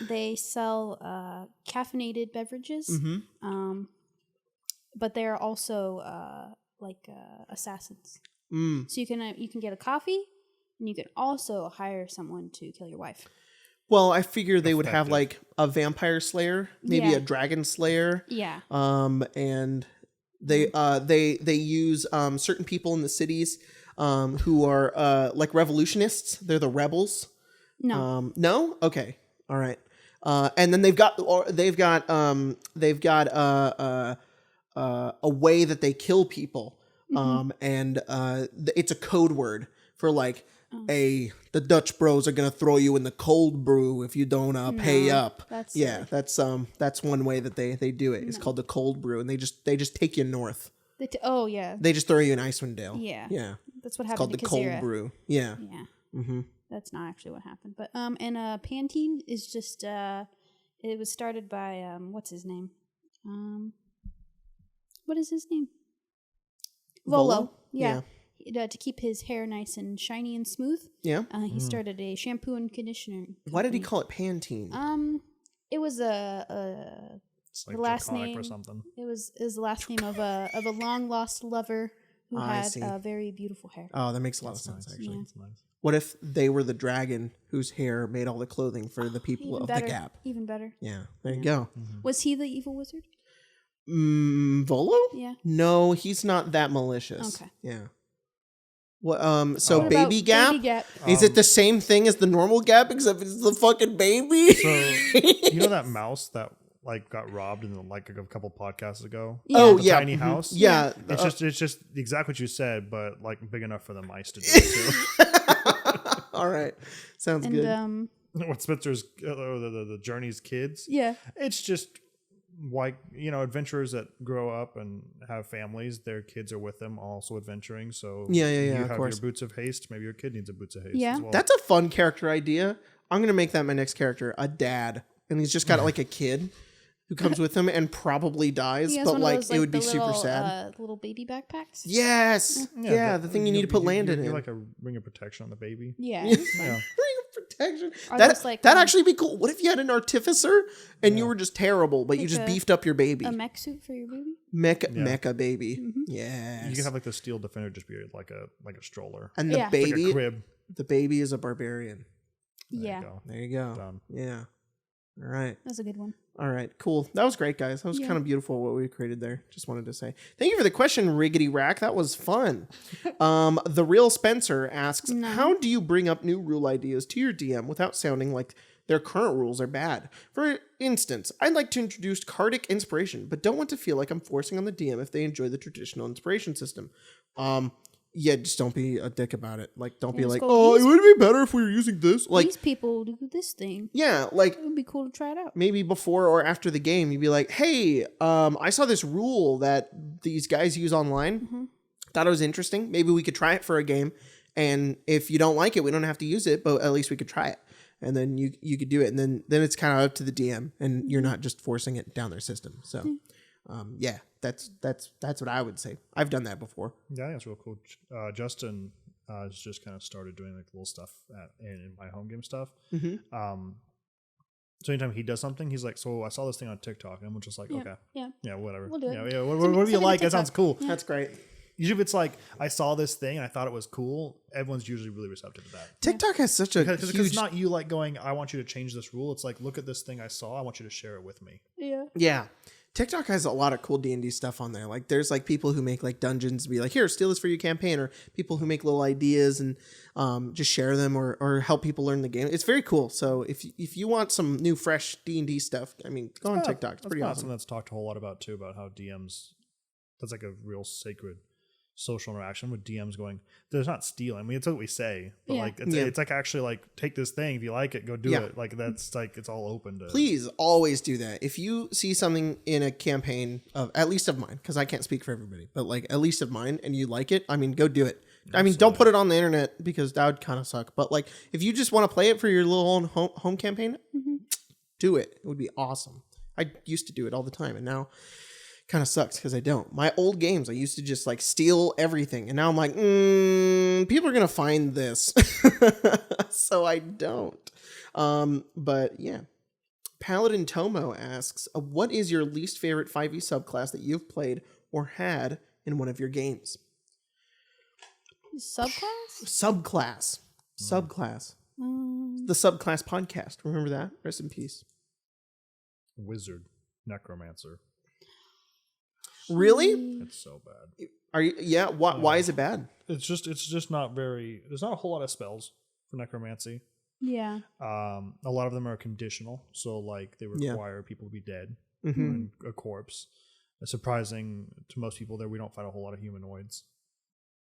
They sell caffeinated beverages. But they're also assassins. So you can get a coffee. And you can also hire someone to kill your wife. Well, I figure they would have like a vampire slayer, maybe a dragon slayer. Yeah. And they use certain people in the cities who are like revolutionists. They're the rebels. No. No? Okay. All right. And then they've got a way that they kill people. And it's a code word for like the Dutch Bros are gonna throw you in the cold brew if you don't pay up. That's one way that they do it. It's called the cold brew, and they just take you north. They just throw you in Icewind Dale. Yeah. That's what It's called happened. the cold brew. Yeah. That's not actually what happened, but and Pantene is just it was started by what's his name? What is his name? Volo. Yeah. To keep his hair nice and shiny and smooth. Yeah. He started a shampoo and conditioner company. Why did he call it Pantene? It was the last name or something. It was the last name of a long lost lover who had very beautiful hair. Oh, that makes a lot of sense. Actually, Yeah. That's nice. What if they were the dragon whose hair made all the clothing for the people of the Gap? Even better. Yeah. There you go. Was he the evil wizard? Volo? Yeah. No, he's not that malicious. Okay. Yeah. What? So What Baby about Gap? Baby Gap? Is it the same thing as the normal Gap except it's the fucking baby? So you know that mouse that like got robbed in like a couple podcasts ago? Yeah. Oh The yeah, tiny house. Yeah, It's just exactly what you said, but like big enough for the mice to do it too. All right, sounds good. What Spencer's the Journey's kids? Yeah. It's just like adventurers that grow up and have families. Their kids are with them, also adventuring. So Yeah. You Of have course. your boots of haste. Maybe your kid needs a boots of haste. Yeah. as well. That's a fun character idea. I'm gonna make that my next character, a dad, and he's just got like a kid who comes with him and probably dies, He has but one of like those, it would be the super little, sad. Little baby backpacks. Yes, yeah, the thing you need to put Landon in. You like a ring of protection on the baby. Yeah. Yeah. Ring of protection. Or That just like, that'd actually be cool. What if you had an artificer and you were just terrible, but you Like just a- beefed up your baby? a mech suit for your baby. Mecha baby. Yes. You can have like the steel defender just be like a stroller. And the Yeah. It's like a baby, crib. the baby is a barbarian. Yeah. You go. There you go. Done. Yeah. All right. That's a good one. All right. Cool. That was great, guys. That was Yeah. kind of beautiful what we created there. Just wanted to say thank you for the question, Riggedy Rack. That was fun. The real Spencer asks, No. how do you bring up new rule ideas to your DM without sounding like their current rules are bad? For instance, I'd like to introduce Cardic inspiration, but don't want to feel like I'm forcing on the DM if they enjoy the traditional inspiration system. Yeah, just don't be a dick about it. Like, don't be just like, go, oh, it these- would be better if we were using this. Like, These people do this thing. yeah, like, It would be cool to try it out. maybe before or after the game, you'd be like, hey, I saw this rule that these guys use online. Thought it was interesting. Maybe we could try it for a game. And if you don't like it, we don't have to use it, but at least we could try it. And then you could do it. And then it's kind of up to the DM and you're not just forcing it down their system. So, yeah, that's what I would say. I've done that before. Yeah, I think that's real cool. Justin has just kind of started doing like little stuff in my home game stuff. So anytime he does something, he's like, "So I saw this thing on TikTok," and we're just like, "Okay, yeah, whatever, We'll do it. yeah, whatever you like. That sounds cool." That's great. Usually, if it's like I saw this thing and I thought it was cool, everyone's usually really receptive to that. TikTok has such a Because huge... it's not you like going, "I want you to change this rule." It's like, look at this thing I saw. I want you to share it with me. Yeah. Yeah. TikTok has a lot of cool D&D stuff on there. Like there's like people who make like dungeons and be like, here, steal this for your campaign, or people who make little ideas and just share them or help people learn the game. It's very cool. So if you want some new fresh D&D stuff, I mean, go on TikTok. It's pretty awesome. Something that's talked a whole lot about too, about how DMs, that's like a real sacred social interaction with DMs going, there's not stealing. I mean, it's what we say, but like it's like actually like, take this thing, if you like it, go do it. Like that's like, it's all open to. Please always do that. If you see something in a campaign of, at least of mine, because I can't speak for everybody, but like at least of mine, and you like it, I mean, go do it. Absolutely. I mean, don't put it on the internet because that would kind of suck. But like, if you just want to play it for your little own home campaign, do it. It would be awesome. I used to do it all the time, and now kind of sucks because I don't. My old games, I used to just like steal everything, and now I'm like, people are gonna find this, so I don't. But yeah, Paladin Tomo asks, "What is your least favorite 5e subclass that you've played or had in one of your games?" Subclass. Subclass. The Subclass podcast. Remember that? Rest in peace. Wizard, necromancer. Really? It's so bad. Are you? Yeah. Why is it bad? It's just not very. There's not a whole lot of spells for necromancy. Yeah. A lot of them are conditional, so like they require people to be dead and a corpse. It's surprising to most people that we don't find a whole lot of humanoids,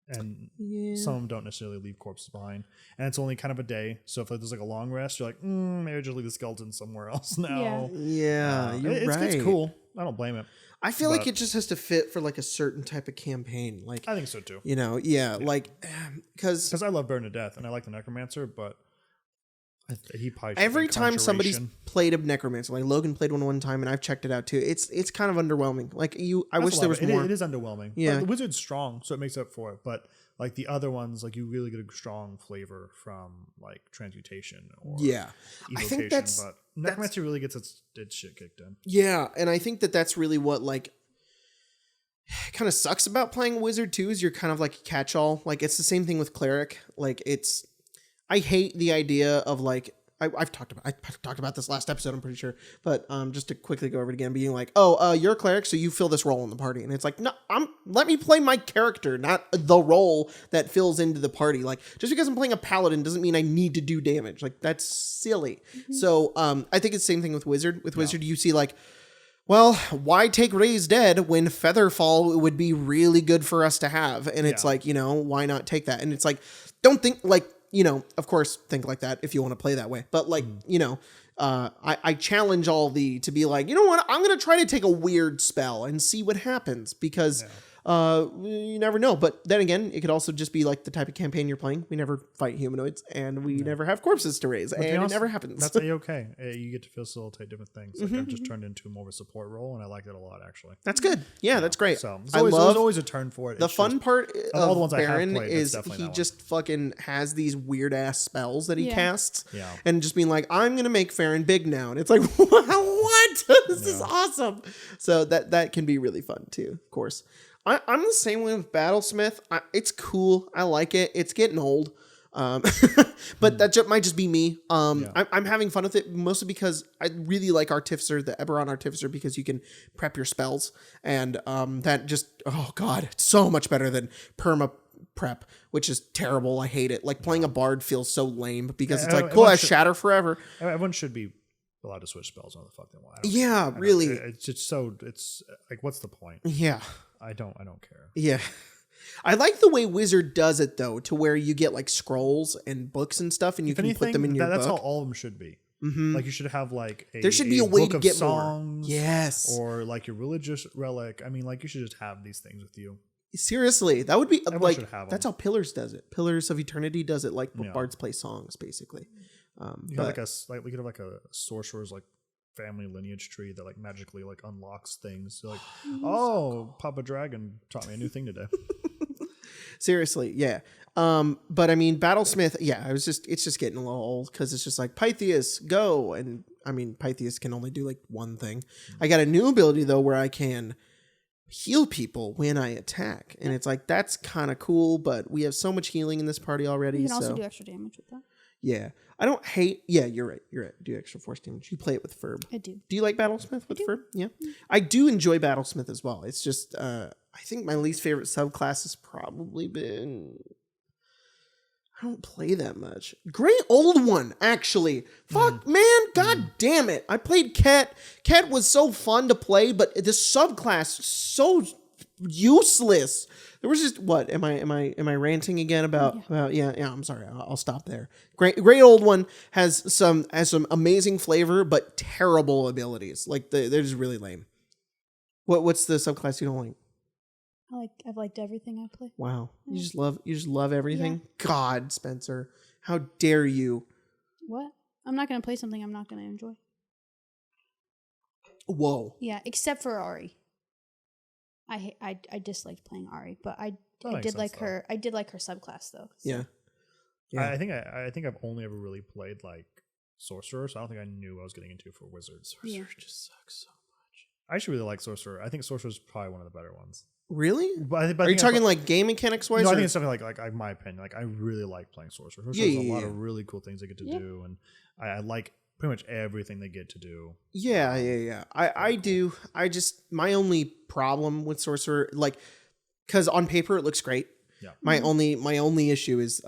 and some of them don't necessarily leave corpses behind. And it's only kind of a day, so if there's like a long rest, you're like, maybe just leave the skeleton somewhere else now. Yeah, you're right. It's cool. I don't blame it. I feel like it just has to fit for like a certain type of campaign. Like I think so too. You know, like because I love Burn to Death and I like the necromancer, but he probably every time somebody's played a necromancer, like Logan played one time, and I've checked it out too. It's kind of underwhelming. Like I wish there was more. It is underwhelming. Yeah, the wizard's strong, so it makes up for it. But like the other ones, like you really get a strong flavor from like transmutation or evocation. I think but necromancy really gets its shit kicked in. Yeah, and I think that's really what like kind of sucks about playing wizard too. Is you're kind of like a catch-all. Like it's the same thing with cleric. Like I hate the idea of like I talked about this last episode, I'm pretty sure, but just to quickly go over it again, being like, you're a cleric, so you fill this role in the party, and it's like, no, let me play my character, not the role that fills into the party. Like just because I'm playing a paladin doesn't mean I need to do damage. Like that's silly. So I think it's the same thing with wizard. With wizard, you see like, well, why take Raise Dead when Featherfall would be really good for us to have? And it's like, why not take that? And it's like, don't think like, of course, think like that if you want to play that way. But like, I challenge to be like, you know what? I'm going to try to take a weird spell and see what happens because you never know. But then again, it could also just be like the type of campaign you're playing. We never fight humanoids and we never have corpses to raise, and it never happens. That's A-okay. You get to facilitate different things. Like I've just turned into more of a support role, and I like that a lot, actually. That's good. Yeah, that's great. So there's always a turn for it. The fun part of all the ones Baron I have played, is he just fucking has these weird ass spells that he casts, and just being like, I'm gonna make Farron big now, and it's like, what? This is awesome. So that can be really fun too, of course. I'm the same way with Battlesmith. It's cool. I like it. It's getting old. But that might just be me. I'm having fun with it mostly because I really like Artificer, the Eberron Artificer, because you can prep your spells. And that just, oh God, it's so much better than Perma Prep, which is terrible. I hate it. Like playing a Bard feels so lame because it's like, cool, I shatter forever. Everyone should be allowed to switch spells on the fuck they want. Really. It's just so, it's like, what's the point? Yeah. I don't care. Yeah. I like the way Wizard does it though, to where you get like scrolls and books and stuff, and you can put them in your book. That's how all of them should be. Like you should have like there should be a way to get songs, more. Yes. Or like your religious relic. I mean, like you should just have these things with you. Seriously, that would be Everyone like that's how Pillars does it. Pillars of Eternity does it like bards play songs, basically. You have we could have like a sorcerer's like family lineage tree that like magically like unlocks things. So like, Papa Dragon taught me a new thing today. Seriously, yeah. But I mean, Battlesmith, it's just getting a little old because it's just like Pythias, go, and I mean, Pythias can only do like one thing. I got a new ability though where I can heal people when I attack, and it's like that's kind of cool. But we have so much healing in this party already. You can also do extra damage with that. Yeah. I don't hate. Yeah, you're right. Do extra force damage. You play it with Ferb. I do. Do you like Battlesmith with Ferb? Yeah. I do enjoy Battlesmith as well. It's just, I think my least favorite subclass has probably been. I don't play that much. Great old one, actually. Fuck, man. God damn it. I played Ket. Ket was so fun to play, but this subclass is so useless. There was just what am I ranting again about yeah I'm sorry, I'll stop there. Great old one has some amazing flavor but terrible abilities. Like they're just really lame. What's the subclass you don't like? I've liked everything I play. Wow. You just love everything? Yeah. God, Spencer. How dare you? What? I'm not going to play something I'm not going to enjoy. Whoa. Yeah, except for Ari. I disliked playing Ari, but I did like her. I did like her subclass though. So. Yeah. I think I've only ever really played like Sorcerer, so I don't think I knew what I was getting into for Wizards. Sorcerer just sucks so much. I actually really like Sorcerer. I think Sorcerer is probably one of the better ones. Really? But are you talking like game mechanics wise? No, I think it's something like my opinion. Like I really like playing Sorcerer. There's a lot of really cool things they get to do, and I like pretty much everything they get to do. Yeah. I do. I just my only problem with Sorcerer, like, because on paper it looks great. Yeah. My only issue is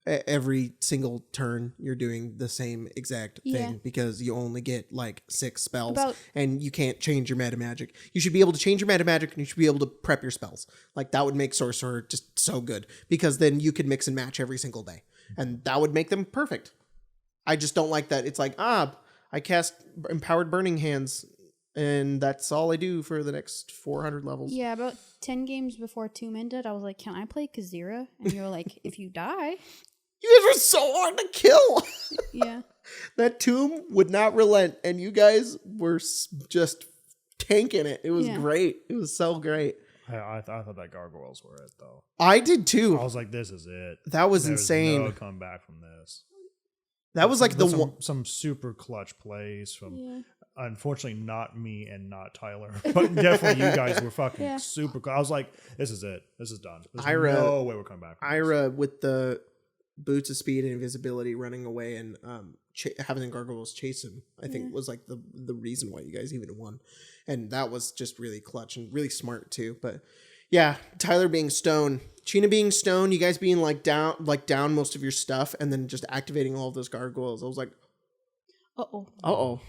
every single turn you're doing the same exact thing because you only get like 6 spells and you can't change your meta magic. You should be able to change your meta magic and you should be able to prep your spells. Like that would make Sorcerer just so good because then you could mix and match every single day and that would make them perfect. I just don't like that. It's like, I cast Empowered Burning Hands and that's all I do for the next 400 levels. Yeah, about 10 games before Tomb ended, I was like, can I play Kazira? And you were like, if you die... You guys were so hard to kill. Yeah. That Tomb would not relent, and you guys were just tanking it. It was great. It was so great. I thought that gargoyles were it, though. I did, too. I was like, this is it. That was insane. No come back from this. That was like some super clutch plays from, unfortunately, not me and not Tyler, but definitely you guys were fucking super cool. I was like, this is it. This is done. There's no way we're coming back from Ira this. With the boots of speed and invisibility running away and having the gargoyles chase him, I think was like the reason why you guys even won. And that was just really clutch and really smart too. But yeah, Tyler being stone, Chyna being stone, you guys being like down most of your stuff and then just activating all of those gargoyles. I was like, uh-oh.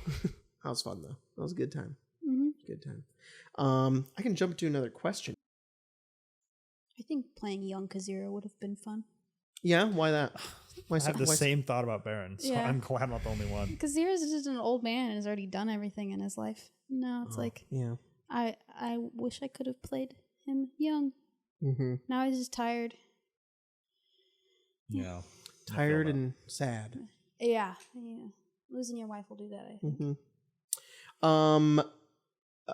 That was fun though. That was a good time. Mm-hmm. Good time. I can jump to another question. I think playing young Kazira would have been fun. Yeah, why that? I have the same thought about Baron, so I'm glad I'm not the only one. Kazira's just an old man and has already done everything in his life. No, it's like I wish I could have played him young. Mm-hmm. Now he's just tired. Yeah. Tired and sad. Yeah. Losing your wife will do that, I think. Mm-hmm.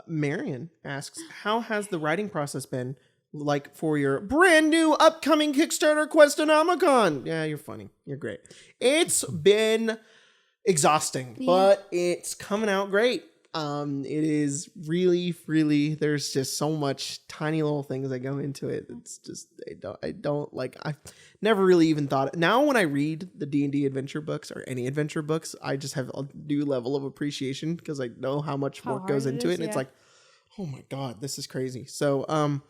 Marion asks, how has the writing process been like for your brand new upcoming Kickstarter Questonomicon? Yeah, you're funny. You're great. It's been exhausting, but it's coming out great. It is really, really, there's just so much tiny little things that go into it. It's just, I don't like, I've never really even thought. Now when I read the D&D adventure books or any adventure books, I just have a new level of appreciation because I know how much work goes into it. And it's like, oh my God, this is crazy. So,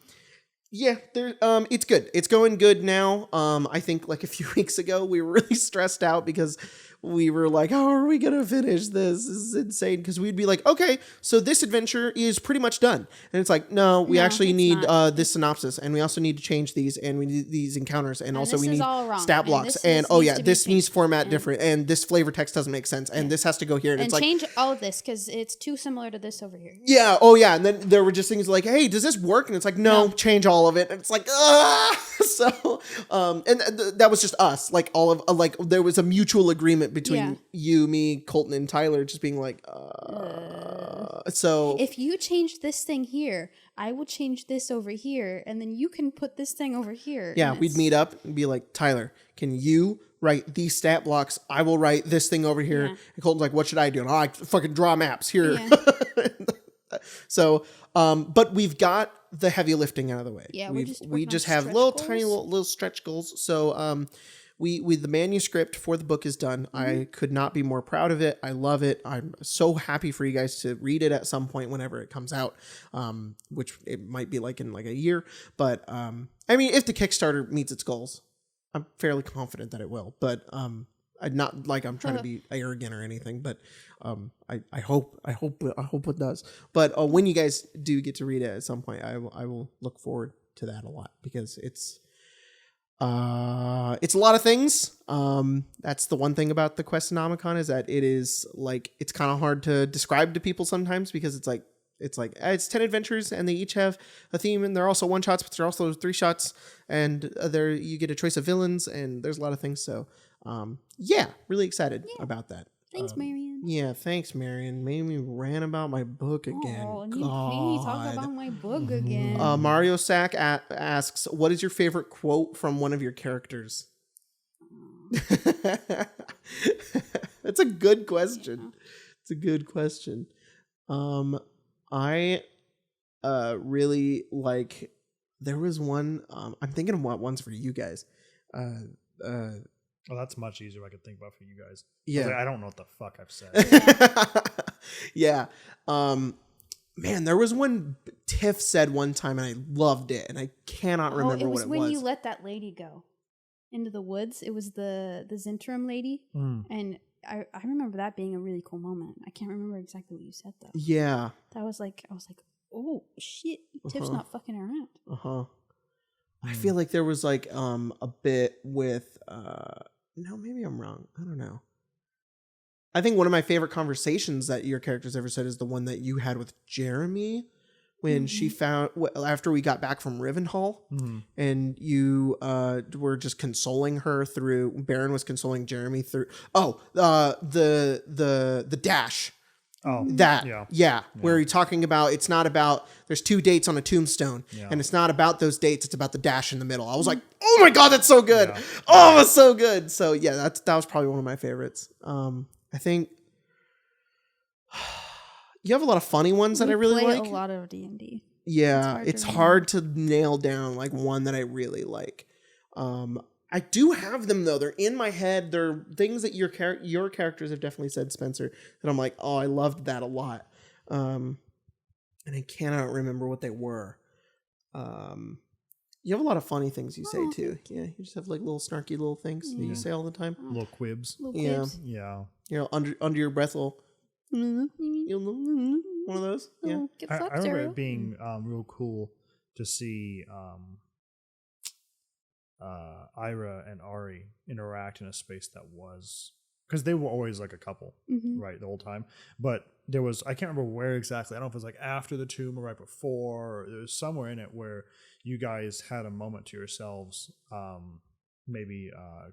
it's good. It's going good now. I think like a few weeks ago, we were really stressed out because we were like, how are we going to finish this? This is insane. Because we'd be like, okay, so this adventure is pretty much done. And it's like, no, we actually need this synopsis. And we also need to change these. And we need these encounters. And also we need stat blocks. And this needs format different. And this flavor text doesn't make sense. And this has to go here. And it's change all of this because it's too similar to this over here. Yeah. Oh, yeah. And then there were just things like, hey, does this work? And it's like, no, change all of it. And it's like, So, that was just us. Like all of there was a mutual agreement between you, me, Colton, and Tyler, just being like, So if you change this thing here, I will change this over here, and then you can put this thing over here. Yeah, we'd meet up and be like, Tyler, can you write these stat blocks? I will write this thing over here. And Colton's like, what should I do? And I fucking draw maps here. Yeah. So, but we've got the heavy lifting out of the way. Yeah, we just have tiny little stretch goals. So, the manuscript for the book is done. I could not be more proud of it. I love it. I'm so happy for you guys to read it at some point whenever it comes out, which it might be like in like a year. But I mean, if the Kickstarter meets its goals, I'm fairly confident that it will. But I'm not like I'm trying to be arrogant or anything, but I hope it does. But when you guys do get to read it at some point, I will look forward to that a lot, because it's a lot of things. That's the one thing about the Questonomicon, is that it is like, it's kind of hard to describe to people sometimes, because it's 10 adventures and they each have a theme, and they're also one shots, but they're also 3 shots, and there you get a choice of villains, and there's a lot of things. So yeah, really excited about that. Thanks, Marion. Yeah, thanks, Marion. Made me rant about my book again. Oh, and you made me talk about my book again. Mario Sack asks, what is your favorite quote from one of your characters? That's a good question. Yeah. It's a good question. I really like, there was one, I'm thinking of what ones for you guys. Oh, that's much easier. I could think about for you guys. Yeah. I don't know what the fuck I've said. Yeah. Man, there was one Tiff said one time, and I loved it, and I cannot remember what it was. It was when you let that lady go into the woods. It was the Zentrum lady, and I remember that being a really cool moment. I can't remember exactly what you said though. Yeah. That was like, I was like, oh shit, Tiff's not fucking around. I feel like there was like a bit with no, maybe I'm wrong. I don't know. I think one of my favorite conversations that your character's ever said is the one that you had with Jeremy when she found, after we got back from Rivenhall, and you were just consoling her through, Baron was consoling Jeremy through, the dash. Oh, that, yeah, where you're talking about, it's not about, there's 2 dates on a tombstone, and it's not about those dates, it's about the dash in the middle. I was like, oh my God, that's so good. Yeah. Oh, it was so good. So yeah, that was probably one of my favorites. I think you have a lot of funny ones that I really like. A lot of D&D. Yeah, it's hard to nail down like one that I really like. I do have them though. They're in my head. They're things that your characters have definitely said, Spencer, that I'm like, oh, I loved that a lot. And I cannot remember what they were. You have a lot of funny things you say too. Yeah, you just have like little snarky little things that you say all the time. Little quibs. Yeah. You know, under your breath, little one of those. Yeah. I remember it being real cool to see Ira and Ari interact in a space that was, because they were always like a couple, right, the whole time. But there was, I can't remember where exactly. I don't know if it was like after the tomb or right before. Or there was somewhere in it where you guys had a moment to yourselves, maybe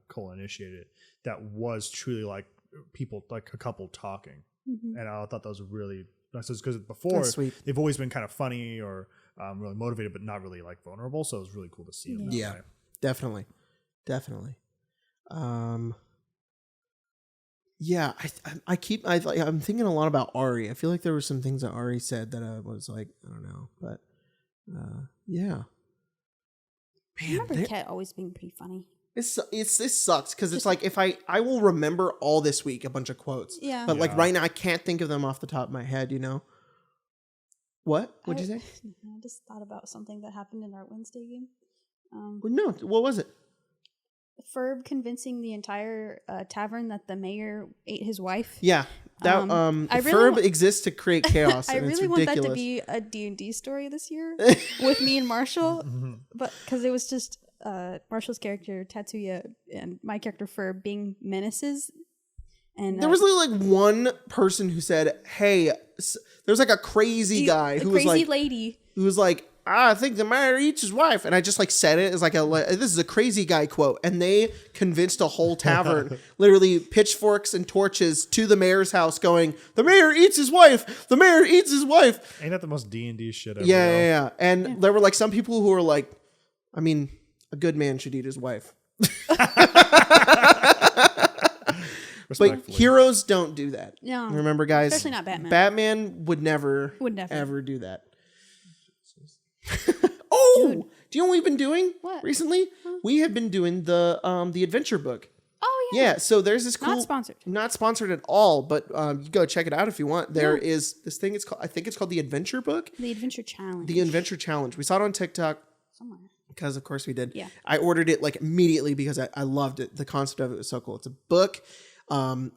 Cole initiated, that was truly like people, like a couple talking. And I thought that was really nice, because before they've always been kind of funny or really motivated, but not really like vulnerable. So it was really cool to see them that way. Definitely. Yeah, I'm thinking a lot about Ari. I feel like there were some things that Ari said that I was like, I don't know, but yeah. Man, I remember Kat always being pretty funny. This sucks, because it's like, if I will remember all this week a bunch of quotes, but like right now I can't think of them off the top of my head. You know what? What'd you say? I just thought about something that happened in our Wednesday game. No, what was it? Ferb convincing the entire tavern that the mayor ate his wife. Yeah, that Ferb exists to create chaos. I really want that to be a D&D story this year with me and Marshall, but because it was just Marshall's character Tatsuya and my character Ferb being menaces. And there was like one person who said, "Hey," there's like a crazy guy who was like, lady who was like, I think the mayor eats his wife. And I just like said it as like this is a crazy guy quote. And they convinced a whole tavern, literally pitchforks and torches to the mayor's house going, the mayor eats his wife. The mayor eats his wife. Ain't that the most D&D shit ever? Yeah. And there were like some people who were like, I mean, a good man should eat his wife. But heroes don't do that. No. Remember, guys? Especially not Batman. Batman would never ever do that. Dude. Do you know what we've been doing What? recently? Huh? We have been doing the adventure book. Oh yeah. Yeah, so there's this cool... Not sponsored. at all, but you go check it out if you want. There is this thing, I think it's called the Adventure Book. The Adventure Challenge. The Adventure Challenge. We saw it on TikTok. Somewhere. Because of course we did. Yeah. I ordered it like immediately because I loved it. The concept of it was so cool. It's a book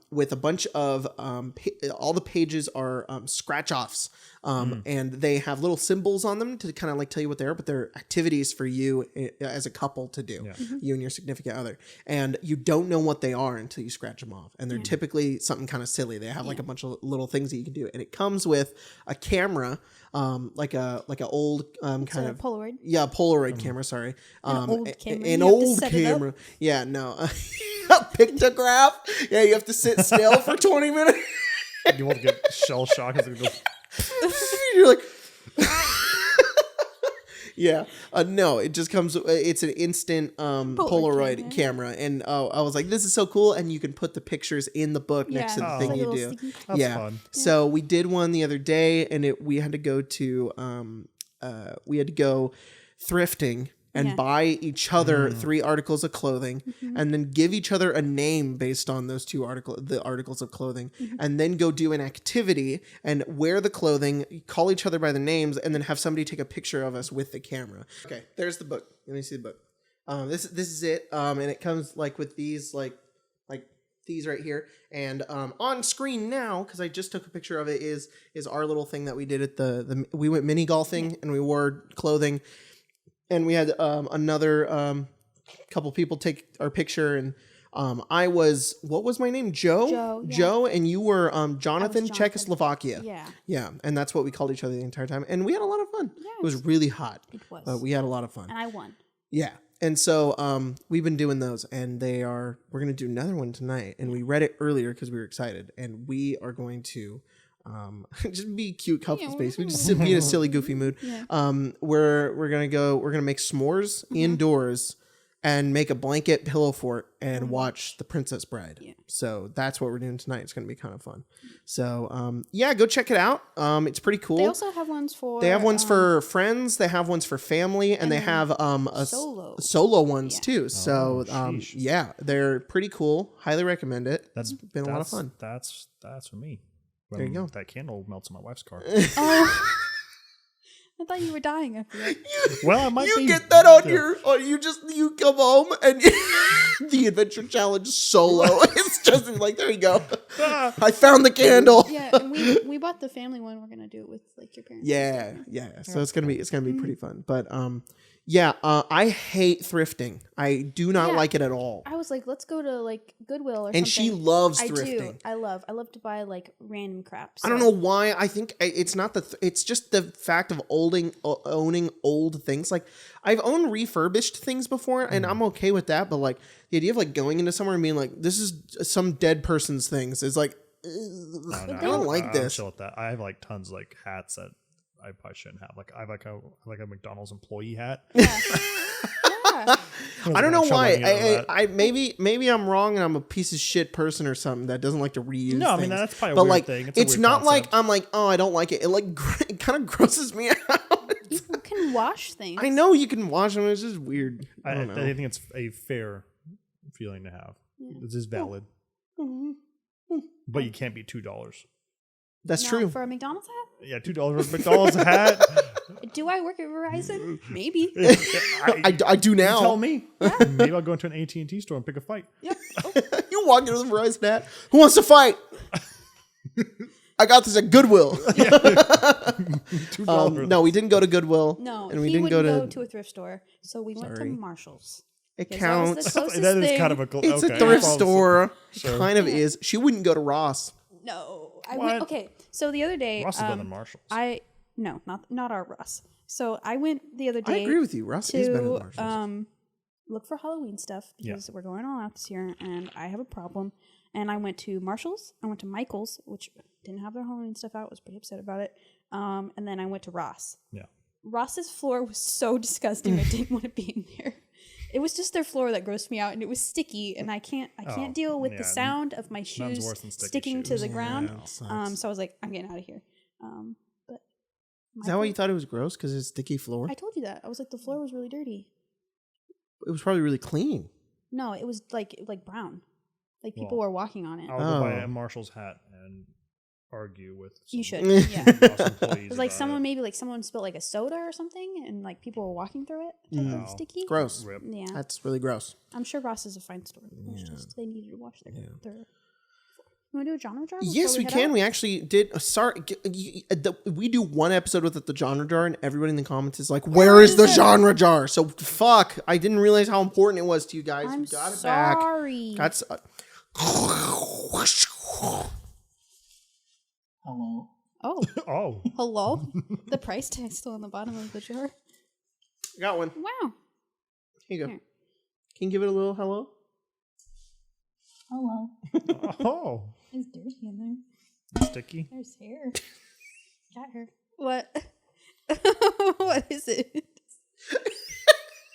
with a bunch of all the pages are scratch offs, and they have little symbols on them to kind of like tell you what they are, but they're activities for you as a couple to do, you and your significant other, and you don't know what they are until you scratch them off, and they're typically something kind of silly. They have like a bunch of little things that you can do, and it comes with a camera, like a old kind of Polaroid. Yeah, Polaroid camera. Sorry, An old camera. An You have to old set it up. camera. Yeah, no, a pictograph. Yeah, you have to sit still for 20 minutes. You won't get shell shock as it goes. You're like, yeah. No, it just comes. It's an instant Polaroid camera, and I was like, this is so cool, and you can put the pictures in the book next to the thing like you a do. little That's fun. So we did one the other day, and we had to go to thrifting and buy each other 3 articles of clothing, and then give each other a name based on those the articles of clothing, and then go do an activity and wear the clothing, call each other by the names, and then have somebody take a picture of us with the camera. Okay, there's the book. Let me see the book. This is it, and it comes like with these like these right here, and on screen now, because I just took a picture of it, is our little thing that we did at we went mini golfing and we wore clothing. And we had another couple people take our picture, and I was, what was my name? Joe, and you were Jonathan, Czechoslovakia. Yeah, and that's what we called each other the entire time, and we had a lot of fun. Yeah, it was really hot. It was, but we had a lot of fun, and I won. Yeah, and so we've been doing those, and we're gonna do another one tonight, and we read it earlier because we were excited, and we are going to. Just be cute couples, basically. Just be in a silly, goofy mood. We're gonna make s'mores indoors and make a blanket pillow fort and watch The Princess Bride. So that's what we're doing tonight. It's gonna be kind of fun. So go check it out. It's pretty cool. They also have ones for. They have ones for friends. They have ones for family, and they have solo ones too. So they're pretty cool. Highly recommend it. That's been a lot of fun. That's for me. There you go. That candle melts in my wife's car. Oh, I thought you were dying. I feel. Well, I might be. You get that on your. You come home and the Adventure Challenge solo. It's just like, there you go. I found the candle. Yeah, and we bought the family one. We're gonna do it with like your parents. Yeah. So it's gonna be pretty fun. But I hate thrifting. I do not like it at all. I was like, let's go to like Goodwill or something. And she loves thrifting. I do. I love to buy like random crap. So. I don't know why. I think it's not it's just the fact of owning old things. Like, I've owned refurbished things before, and I'm okay with that. But like the idea of like going into somewhere and being like, this is some dead person's things is like, I don't like this. I'm chill with that. I have like tons of like hats that I probably shouldn't have. Like I have like a McDonald's employee hat. Yeah. I don't know why. I maybe I'm wrong and I'm a piece of shit person or something that doesn't like to reuse. No, I mean that's probably a weird thing. It's not like I'm like, oh, I don't like it. It like it kind of grosses me out. You can wash things. I know you can wash them. It's just weird. I don't know. I think it's a fair feeling to have. Yeah. This is valid. But you can't be $2. That's true. For a McDonald's hat? Yeah, $2 for a McDonald's hat. Do I work at Verizon? Maybe. I do now. You tell me. Yeah. Maybe I'll go into an AT&T store and pick a fight. Yep. Oh. You walk into the Verizon hat. Who wants to fight? I got this at Goodwill. $2. No, we didn't go to Goodwill. No, and we didn't go to a thrift store. So we went to Marshall's. It counts. That is kind of a It's a thrift store. Sure. It kind of is. She wouldn't go to Ross. No, I went. Okay, so the other day, Ross is better than Marshalls. No, not our Ross. So I went the other day. I agree with you. Ross is better than Marshalls. Look for Halloween stuff because we're going all out this year, and I have a problem. And I went to Marshalls. I went to Michael's, which didn't have their Halloween stuff out. I was pretty upset about it. And then I went to Ross. Yeah. Ross's floor was so disgusting. I didn't want to be in there. It was just their floor that grossed me out, and it was sticky, and I can't deal with the sound of my shoes sticking to the ground. So I was like, I'm getting out of here. But Is that why you thought it was gross? Because it's sticky floor? I told you that. I was like, the floor was really dirty. It was probably really clean. No, it was like brown. Like people were walking on it. I'll go buy a Marshall's hat and argue with. You should. Boss Yeah. employees It was like about someone spilled like a soda or something, and like people were walking through it. No. Sticky. Gross. Rip. Yeah. That's really gross. I'm sure Ross is a fine store. It's just they needed to wash their. You want to do a genre jar? Yes, we can. We actually did. We do one episode with the genre jar, and everybody in the comments is like, "Where is the genre jar?" So fuck. I didn't realize how important it was to you guys. I'm we got it sorry. back. That's. Hello. Oh, Oh. hello. The price tag's still on the bottom of the jar. Got one. Wow. Here you go. Here. Can you give it a little hello? Hello. Oh. It's dirty in there. Sticky. There's hair. Got her. What? What is it?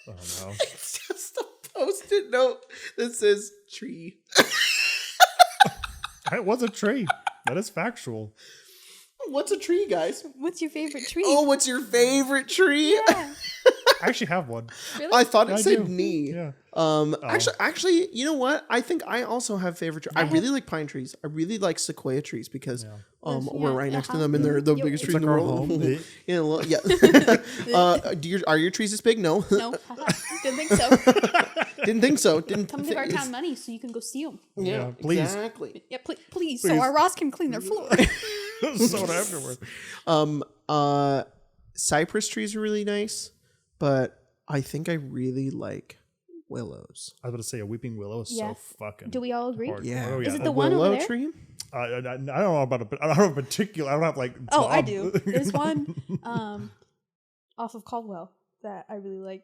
Oh no. It's just a post-it note that says tree. It was a tree. That is factual. What's a tree, guys? What's your favorite tree? Oh, what's your favorite tree? Yeah. I actually have one. Really? I thought it I said do. knee. Yeah. Actually, you know what? I think I also have favorite trees. I really like pine trees. I really like sequoia trees because we're right next to them and they're the biggest trees in the our world. home. Yeah, well, yeah. Are your trees as big? No. No. Didn't think so. Didn't think so. Didn't Come give our town money so you can go see them. Yeah, please. Exactly. Yeah, please. So our Ross can clean their floor. Soda everywhere. Cypress trees are really nice, but I think I really like willows. I was about to say a weeping willow is Yeah. so fucking. Do we all agree? hard. Yeah. Oh, yeah. Is it the one over Willow there? tree? I don't know about I don't have a particular. I don't have like. Oh, I Bob. do. There's one off of Caldwell that I really like.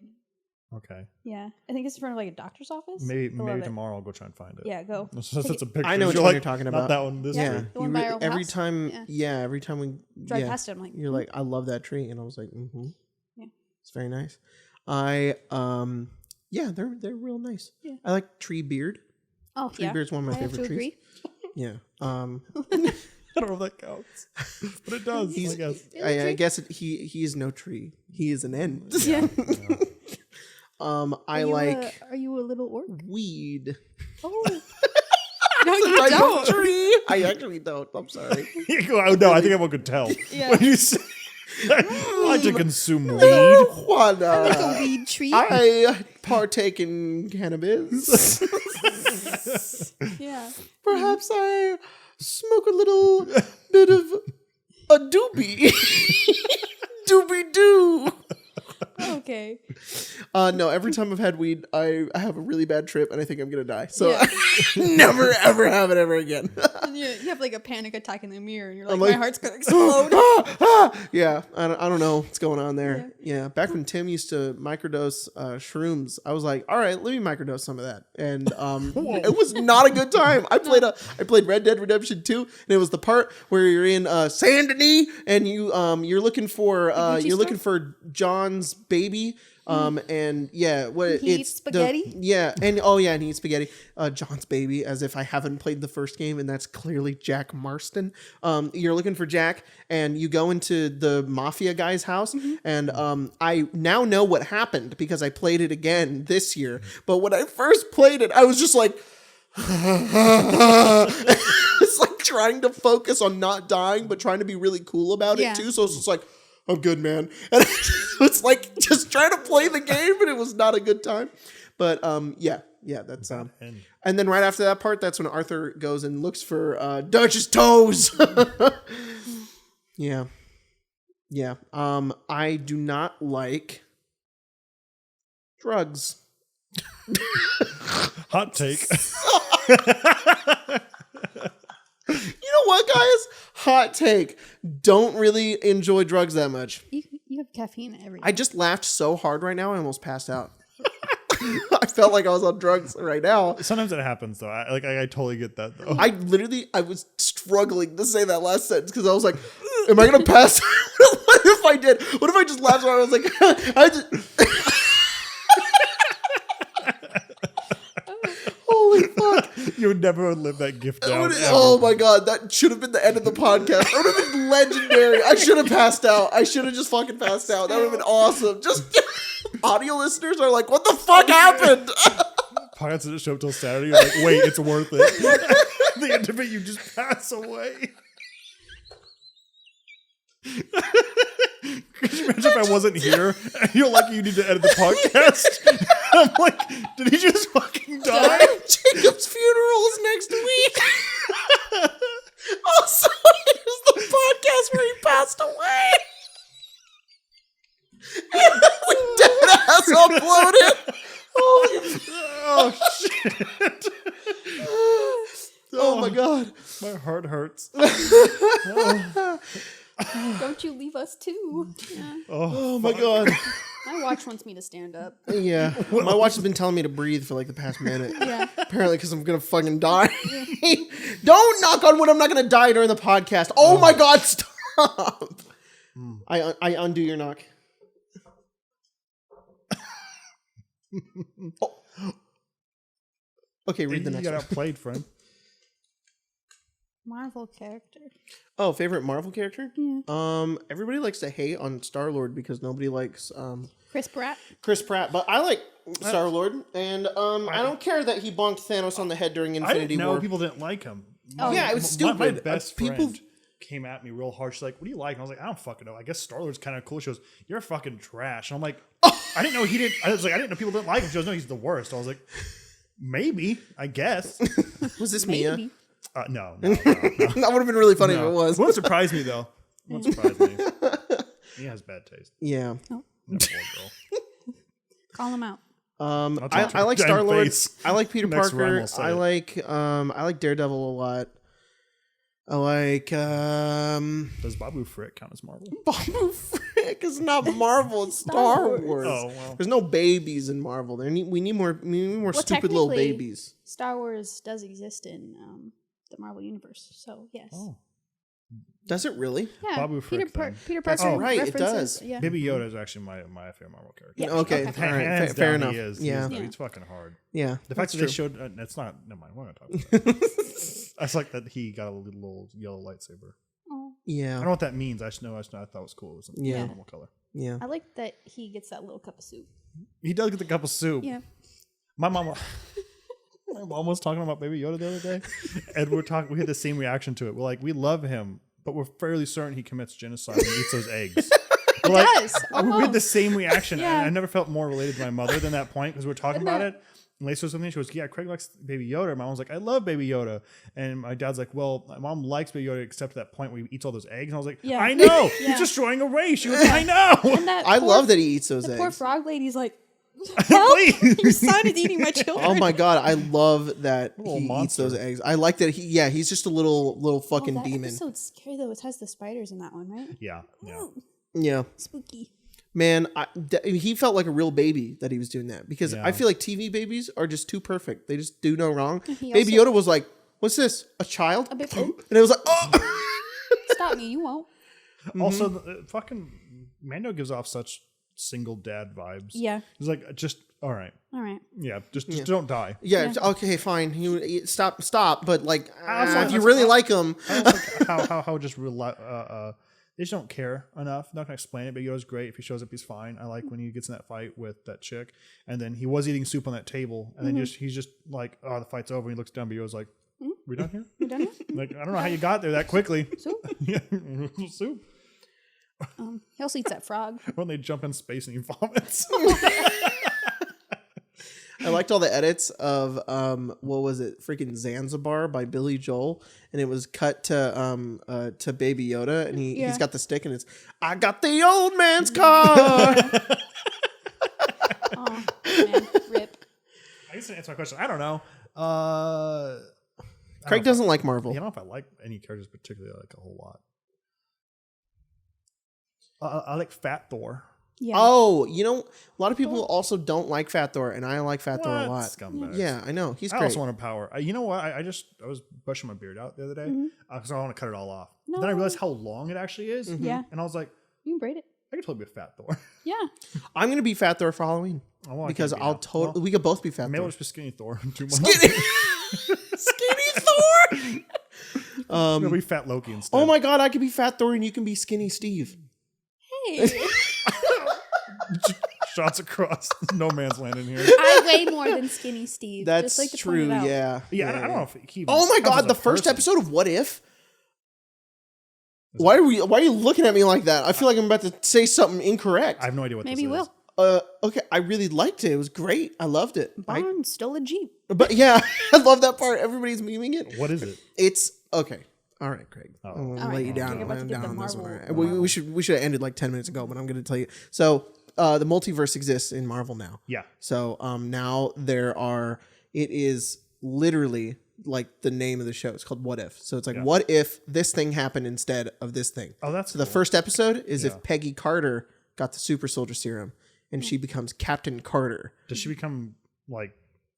Okay. Yeah. I think it's in front of like a doctor's office. Maybe I love it. tomorrow I'll go try and find it. Yeah, go. That's a picture. I know which You're one like, you're talking Not about. that one. This Yeah. tree. The one by our old every house? time, Yeah. every time we Drive past it, I'm like, you're like, I love that tree, and I was like, Yeah. it's very nice. They're real nice. Yeah. I like tree beard. oh, Tree yeah. beard's one of my I have favorite to trees. agree. Yeah. I don't know if that counts, but it does. I guess. I guess he is no tree. He is an end. Yeah. I like Are you a little orc? weed. Oh. No, you Type of don't. tree. I actually don't. I'm sorry. Oh, no, I think everyone could tell. Yeah. When you say, I like to consume weed. Marijuana. Like a weed tree. I partake in cannabis. Yeah. Perhaps I smoke a little bit of a doobie. Doobie doo. Okay. No, every time I've had weed, I have a really bad trip and I think I'm going to die. So Yeah. never, ever have it ever again. And you have like a panic attack in the mirror, and you're like, I'm like, my heart's gonna explode. Yeah, I don't know what's going on there. Yeah, back when Tim used to microdose shrooms, I was like, all right, let me microdose some of that, and it was not a good time. I played Red Dead Redemption 2, and it was the part where you're in Saint Denis, and you're looking for John's baby. And yeah, what He it's eats spaghetti? and he eats spaghetti. John's baby, as if I haven't played the first game, and that's clearly Jack Marston. You're looking for Jack, and you go into the mafia guy's house, and I now know what happened because I played it again this year. But when I first played it, I was just like, it's like trying to focus on not dying, but trying to be really cool about it too. So it's just like, I'm good, man. And it's like just trying to play the game, and it was not a good time. But yeah, that's and then right after that part, that's when Arthur goes and looks for Dutch's toes. Yeah. I do not like drugs. Hot take. You know what, guys? Hot take. Don't really enjoy drugs that much. You have caffeine every day. I just laughed so hard right now, I almost passed out. I felt like I was on drugs right now. Sometimes it happens though. I totally get that though. I was struggling to say that last sentence because I was like, am I going to pass out? What if I did? What if I just laughed? I was like, holy fuck. You would never live that gift down. Oh my god, that should have been the end of the podcast. That would have been legendary. I should have passed out. I should have just fucking passed out. That would have been awesome. Just audio listeners are like, what the fuck happened? Podcast didn't show up till Saturday. You're like, wait, it's worth it. The end of it, you just pass away. Could you imagine if I wasn't here and you're like, you need to edit the podcast? I'm like, did he just fucking die? Jacob's funeral is next week. Also, here's the podcast where he passed away. Like dead ass uploaded. Oh shit. Oh my god. My heart hurts. Don't you leave us too. Yeah. Oh my god. My watch wants me to stand up. Yeah. My watch has been telling me to breathe for like the past minute. Yeah. Apparently because I'm going to fucking die. Don't knock on wood. I'm not going to die during the podcast. Oh my god, stop. I undo your knock. Oh. Okay, read the next You got one. outplayed, friend. Marvel character. Oh, favorite Marvel character? Yeah. Everybody likes to hate on Star-Lord because nobody likes Chris Pratt. Chris Pratt, but I like Star-Lord, and I don't care that he bonked Thanos on the head during I Infinity didn't know War. people didn't like him. Oh, yeah, it was My stupid. best People friend came at me real harsh. She's like, what do you like? And I was like, I don't fucking know. I guess Star-Lord's kind of cool. She goes, you're fucking trash. And I'm like, I didn't know he didn't. I was like, I didn't know people didn't like him. She goes, no, he's the worst. I was like, maybe, I guess. Was this Mia? Maybe. No. That would have been really funny if it was. Wouldn't surprise me though. Wouldn't surprise me. He has bad taste. Yeah. Oh. Never poor girl. Call him out. I like Damn Star-Lord. face. I like Peter Next round Parker. we'll say I it. like Daredevil a lot. I like Does Babu Frick count as Marvel? Babu Frick is not Marvel, it's Star Wars. Oh well. There's no babies in Marvel. We need more stupid little technically, babies. Star Wars does exist in the Marvel universe, so yes. Oh. Does it really? Yeah, Babu Frick then. Peter That's Parker right, it references. does. Yeah. Baby Yoda is actually my favorite Marvel character. Yeah. Okay, Okay. all right, Hands fair down, enough. He is. Yeah. He's fucking hard. Yeah, The fact that's that true. they showed it's not. Never mind. We're not talking about that. I just like that he got a little yellow lightsaber. Oh, I don't Yeah, know what that means. I thought it was cool. It was a Yeah. normal color. yeah. I like that he gets that little cup of soup. He does get the cup of soup. Yeah. My mom was talking about Baby Yoda the other day, and we had the same reaction to it. We're like, we love him, but we're fairly certain he commits genocide when he eats those eggs. We're like, does, we had the almost. same reaction. Yeah. And I never felt more related to my mother than that point because we were talking Isn't about that- it. And Lacey was something. She goes, "Yeah, Craig likes Baby Yoda." My mom was like, "I love Baby Yoda," and my dad's like, "Well, my mom likes Baby Yoda except to that point where he eats all those eggs." And I was like, Yeah. "I know, Yeah. he's destroying a race." She was, "I know." And that I poor- love that he eats those the poor eggs. frog lady's like, help! Please. Your son is eating my children. Oh my god, I love that he Little eats monster. those eggs. I like that he's just a little fucking that demon. episode's scary though. It has the spiders in that one, right? Yeah. Yeah. Spooky. Man, he felt like a real baby that he was doing that because Yeah. I feel like TV babies are just too perfect. They just do no wrong. He Baby also- Yoda was like, "What's this? A child?" A bit. And it was like, "Oh." Stop me! You won't. Also, fucking Mando gives off such single dad vibes. Yeah. He's like, just all right. All right. Yeah, just don't die. Yeah, okay, fine. Stop. But like, Also, if you really like him, I was like how just they just don't care enough. Not gonna explain it, but Yoda's great. If he shows up, he's fine. I like when he gets in that fight with that chick, and then he was eating soup on that table, and then he's just like, oh, the fight's over. And he looks down, but Yoda's like, we done here? You done here? Like, I don't know how you got there that quickly. Soup? Yeah, soup. He also eats that frog. When they jump in space and he vomits. I liked all the edits of what was it? Freaking Zanzibar by Billy Joel, and it was cut to Baby Yoda, and he's got the stick, and it's I got the old man's car. Oh man, rip. I guess to answer my question, I don't know. Craig doesn't like Marvel. I don't know if I like any characters particularly. I like a whole lot. I like Fat Thor. Yeah. Oh, a lot of people also don't like Fat Thor, and I like Fat Thor a What? lot. Scumbags. Yeah, I know he's I great. also want a power. You know what? I was brushing my beard out the other day because I want to cut it all off. No. Then I realized how long it actually is. Yeah. And I was like, You can braid it. I could totally be a Fat Thor. Yeah. I'm gonna be Fat Thor for Halloween I want because to be I'll now. totally. We could both be Fat Maybe Thor. I'll just be Skinny Thor in 2 months. It'll be Fat Loki instead. Oh my god, I could be Fat Thor and you can be Skinny Steve. Hey, Shots across no man's land in here. I weigh more than Skinny Steve. That's just like to true. point it out. Yeah. Yeah, I don't know if he. Oh my counts as god, a the first person. episode of What If? Why are you looking at me like that? I feel like I'm about to say something incorrect. I have no idea what Maybe this you is. will. Okay, I really liked it. It was great. I loved it. Barn stole a Jeep. But yeah, I love that part. Everybody's memeing it. What is it? It's okay. All right, Craig. Oh. I'm gonna All lay right, you okay. down. You're I'm about to laying give down the on this one. Marvel- All right. We should have ended like 10 minutes ago, but I'm going to tell you. So the multiverse exists in Marvel now. Yeah. So now it is literally like the name of the show. It's called What If. So it's like, what if this thing happened instead of this thing? Oh, that's so the cool. first episode is Yeah. if Peggy Carter got the super soldier serum and she becomes Captain Carter. Does she become like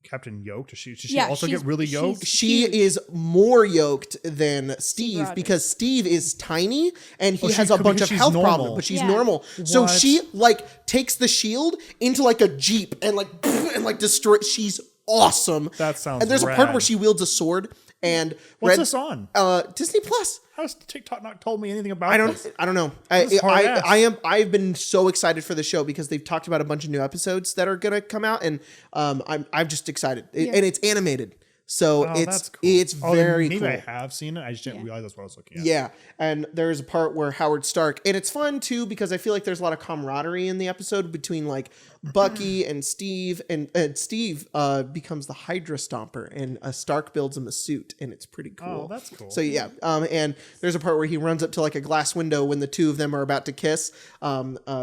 Captain Yoked? Does she Yeah, also she's- get really yoked? She Huge. is more yoked than Steve Rogers. because Steve is tiny and he Oh, has she- a bunch of because she's health normal. problems, but she's Yeah. normal. So What? she like takes the shield into like a Jeep and like destroys. She's awesome. That sounds And there's a part rad. where she wields a sword and What's this on? Disney Plus. How's TikTok not told me anything about this? I don't know. This hard ass. I've been so excited for the show because they've talked about a bunch of new episodes that are gonna come out, and I'm just excited. And it's animated, so Oh, it's that's cool. it's Oh, then very maybe cool. I have seen it. I just didn't realize that's what I was looking at. Yeah, and there's a part where Howard Stark, and it's fun too because I feel like there's a lot of camaraderie in the episode between like Bucky and Steve, and Steve becomes the Hydra Stomper, and Stark builds him a suit, and it's pretty cool. Oh, that's cool. So yeah, and there's a part where he runs up to like a glass window when the two of them are about to kiss.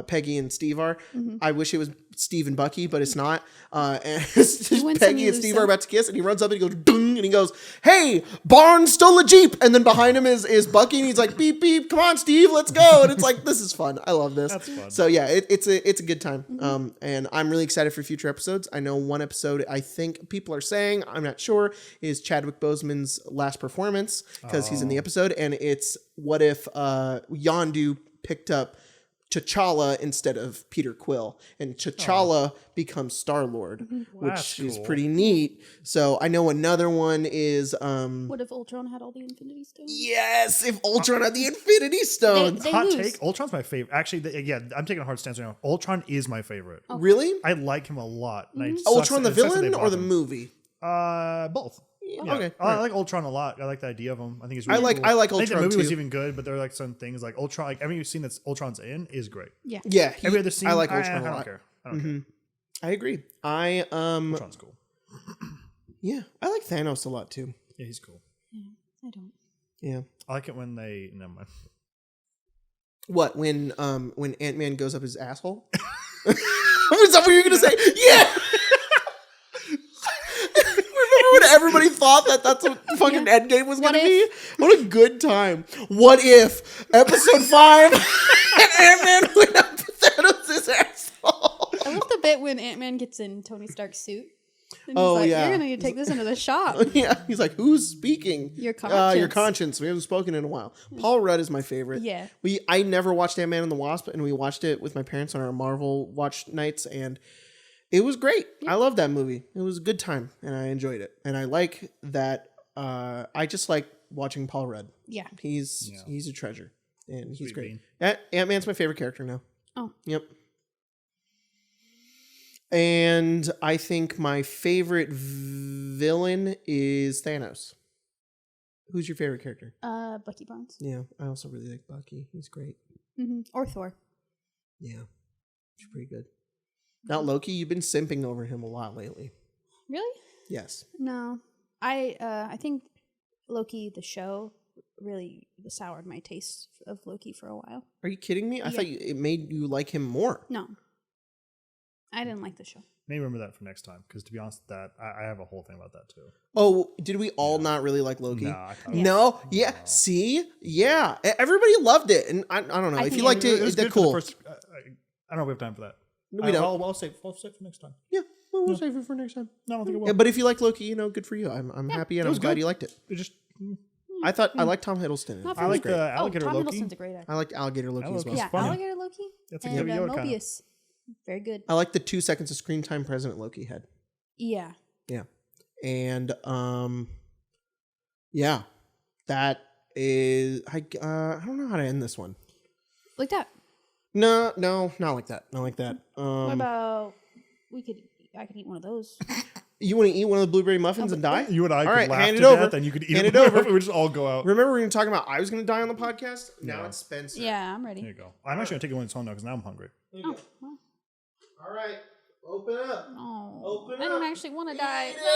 Peggy and Steve are. I wish it was Steve and Bucky, but it's not. And it's just win some, Peggy you and lose Steve some. are about to kiss, and he runs up and he goes dung, and he goes, "Hey, Barnes stole a Jeep!" And then behind him is Bucky, and he's like, "Beep beep, come on, Steve, let's go!" And it's like, this is fun. I love this. That's fun. So yeah, it's a good time. And I'm really excited for future episodes. I know one episode I think people are saying, I'm not sure, is Chadwick Boseman's last performance because he's in the episode, and it's what if Yondu picked up T'Challa instead of Peter Quill, and T'Challa becomes Star-Lord, which That's is cool. pretty neat. So I know another one is What if Ultron had all the Infinity Stones? yes, if Ultron had the Infinity Stones. They Hot lose. take. Ultron's my favorite. Actually, yeah, I'm taking a hard stance right now. Ultron is my favorite. Really? I like him a lot. And it sucks Ultron the that- it sucks that they villain or bought the him. movie? Both. Yeah. Okay. I like Ultron a lot. I like the idea of him. I think it's I really like- cool. I like I think Ultron the movie was too. even good, but there are like some things like Ultron. Like every scene that Ultron's in is great. Yeah. Yeah, Every other scene, I like I Ultron a don't lot. care. I don't care. I agree. Ultron's cool. Yeah, I like Thanos a lot too. Yeah, he's cool. I don't. Yeah. I like it when they. Never mind. What when Ant-Man goes up his asshole? Was that what you were gonna say? Yeah. Remember when everybody thought that that's what fucking Endgame was What gonna if? be? What a good time! What if episode 5 Ant-Man went up Thanos' asshole? I love the bit when Ant-Man gets in Tony Stark's suit. And he's Oh, like, yeah. You're gonna need to take this into the shop. Yeah, he's like, who's speaking? Your Your conscience. conscience. We haven't spoken in a while. Paul Rudd is my favorite. Yeah. I never watched Ant-Man and the Wasp, and we watched it with my parents on our Marvel watch nights, and it was great. I love that movie. It was a good time, and I enjoyed it. And I like that. I just like watching Paul Rudd. Yeah. He's a treasure, and he's Sweet great. bean. Ant-Man's my favorite character now. Oh. Yep. And I think my favorite villain is Thanos. Who's your favorite character? Bucky Barnes. Yeah, I also really like Bucky. He's great. Or Thor. Yeah, he's pretty good. Not Loki. You've been simping over him a lot lately. Really? Yes. No. I think Loki, the show, really soured my taste of Loki for a while. Are you kidding me? I Yeah. thought it made you like him more. No. I didn't like the show. Maybe remember that for next time, because to be honest, that I have a whole thing about that too. Oh, did we all not really like Loki? No, I thought No. Yeah. See. Yeah. Everybody loved it, and I don't know I if think you liked it. was That's good for the cool. first- I don't know if we have time for that. We don't. I'll save for next time. Yeah. Well, we'll save it for next time. No, I don't think it will. Yeah, but if you like Loki, good for you. I'm happy, and it I'm was glad good. you liked it. It just I thought I liked Tom Hiddleston. Not I for like me. the alligator Tom Loki. Hiddleston's a great actor. I liked Alligator Loki as well. It's Yeah, funny. Alligator Loki That's like and Baby Yoda kinda. Mobius. Very good. I like the 2 seconds of screen time President Loki had. Yeah. Yeah. And yeah, that is I don't know how to end this one. Like that. No, not like that. Not like that. What about I could eat one of those. You want to eat one of the blueberry muffins and die? You and I All could right, laugh hand to it over. death, and you could eat Hand it it over. We would just all go out. Remember we were talking about I was going to die on the podcast? Now Yeah. it's Spencer. Yeah, I'm ready. There you go. I'm actually gonna take it when it's home now because now I'm hungry. Oh, well, All right, open up. no. Open I don't up. actually want to die.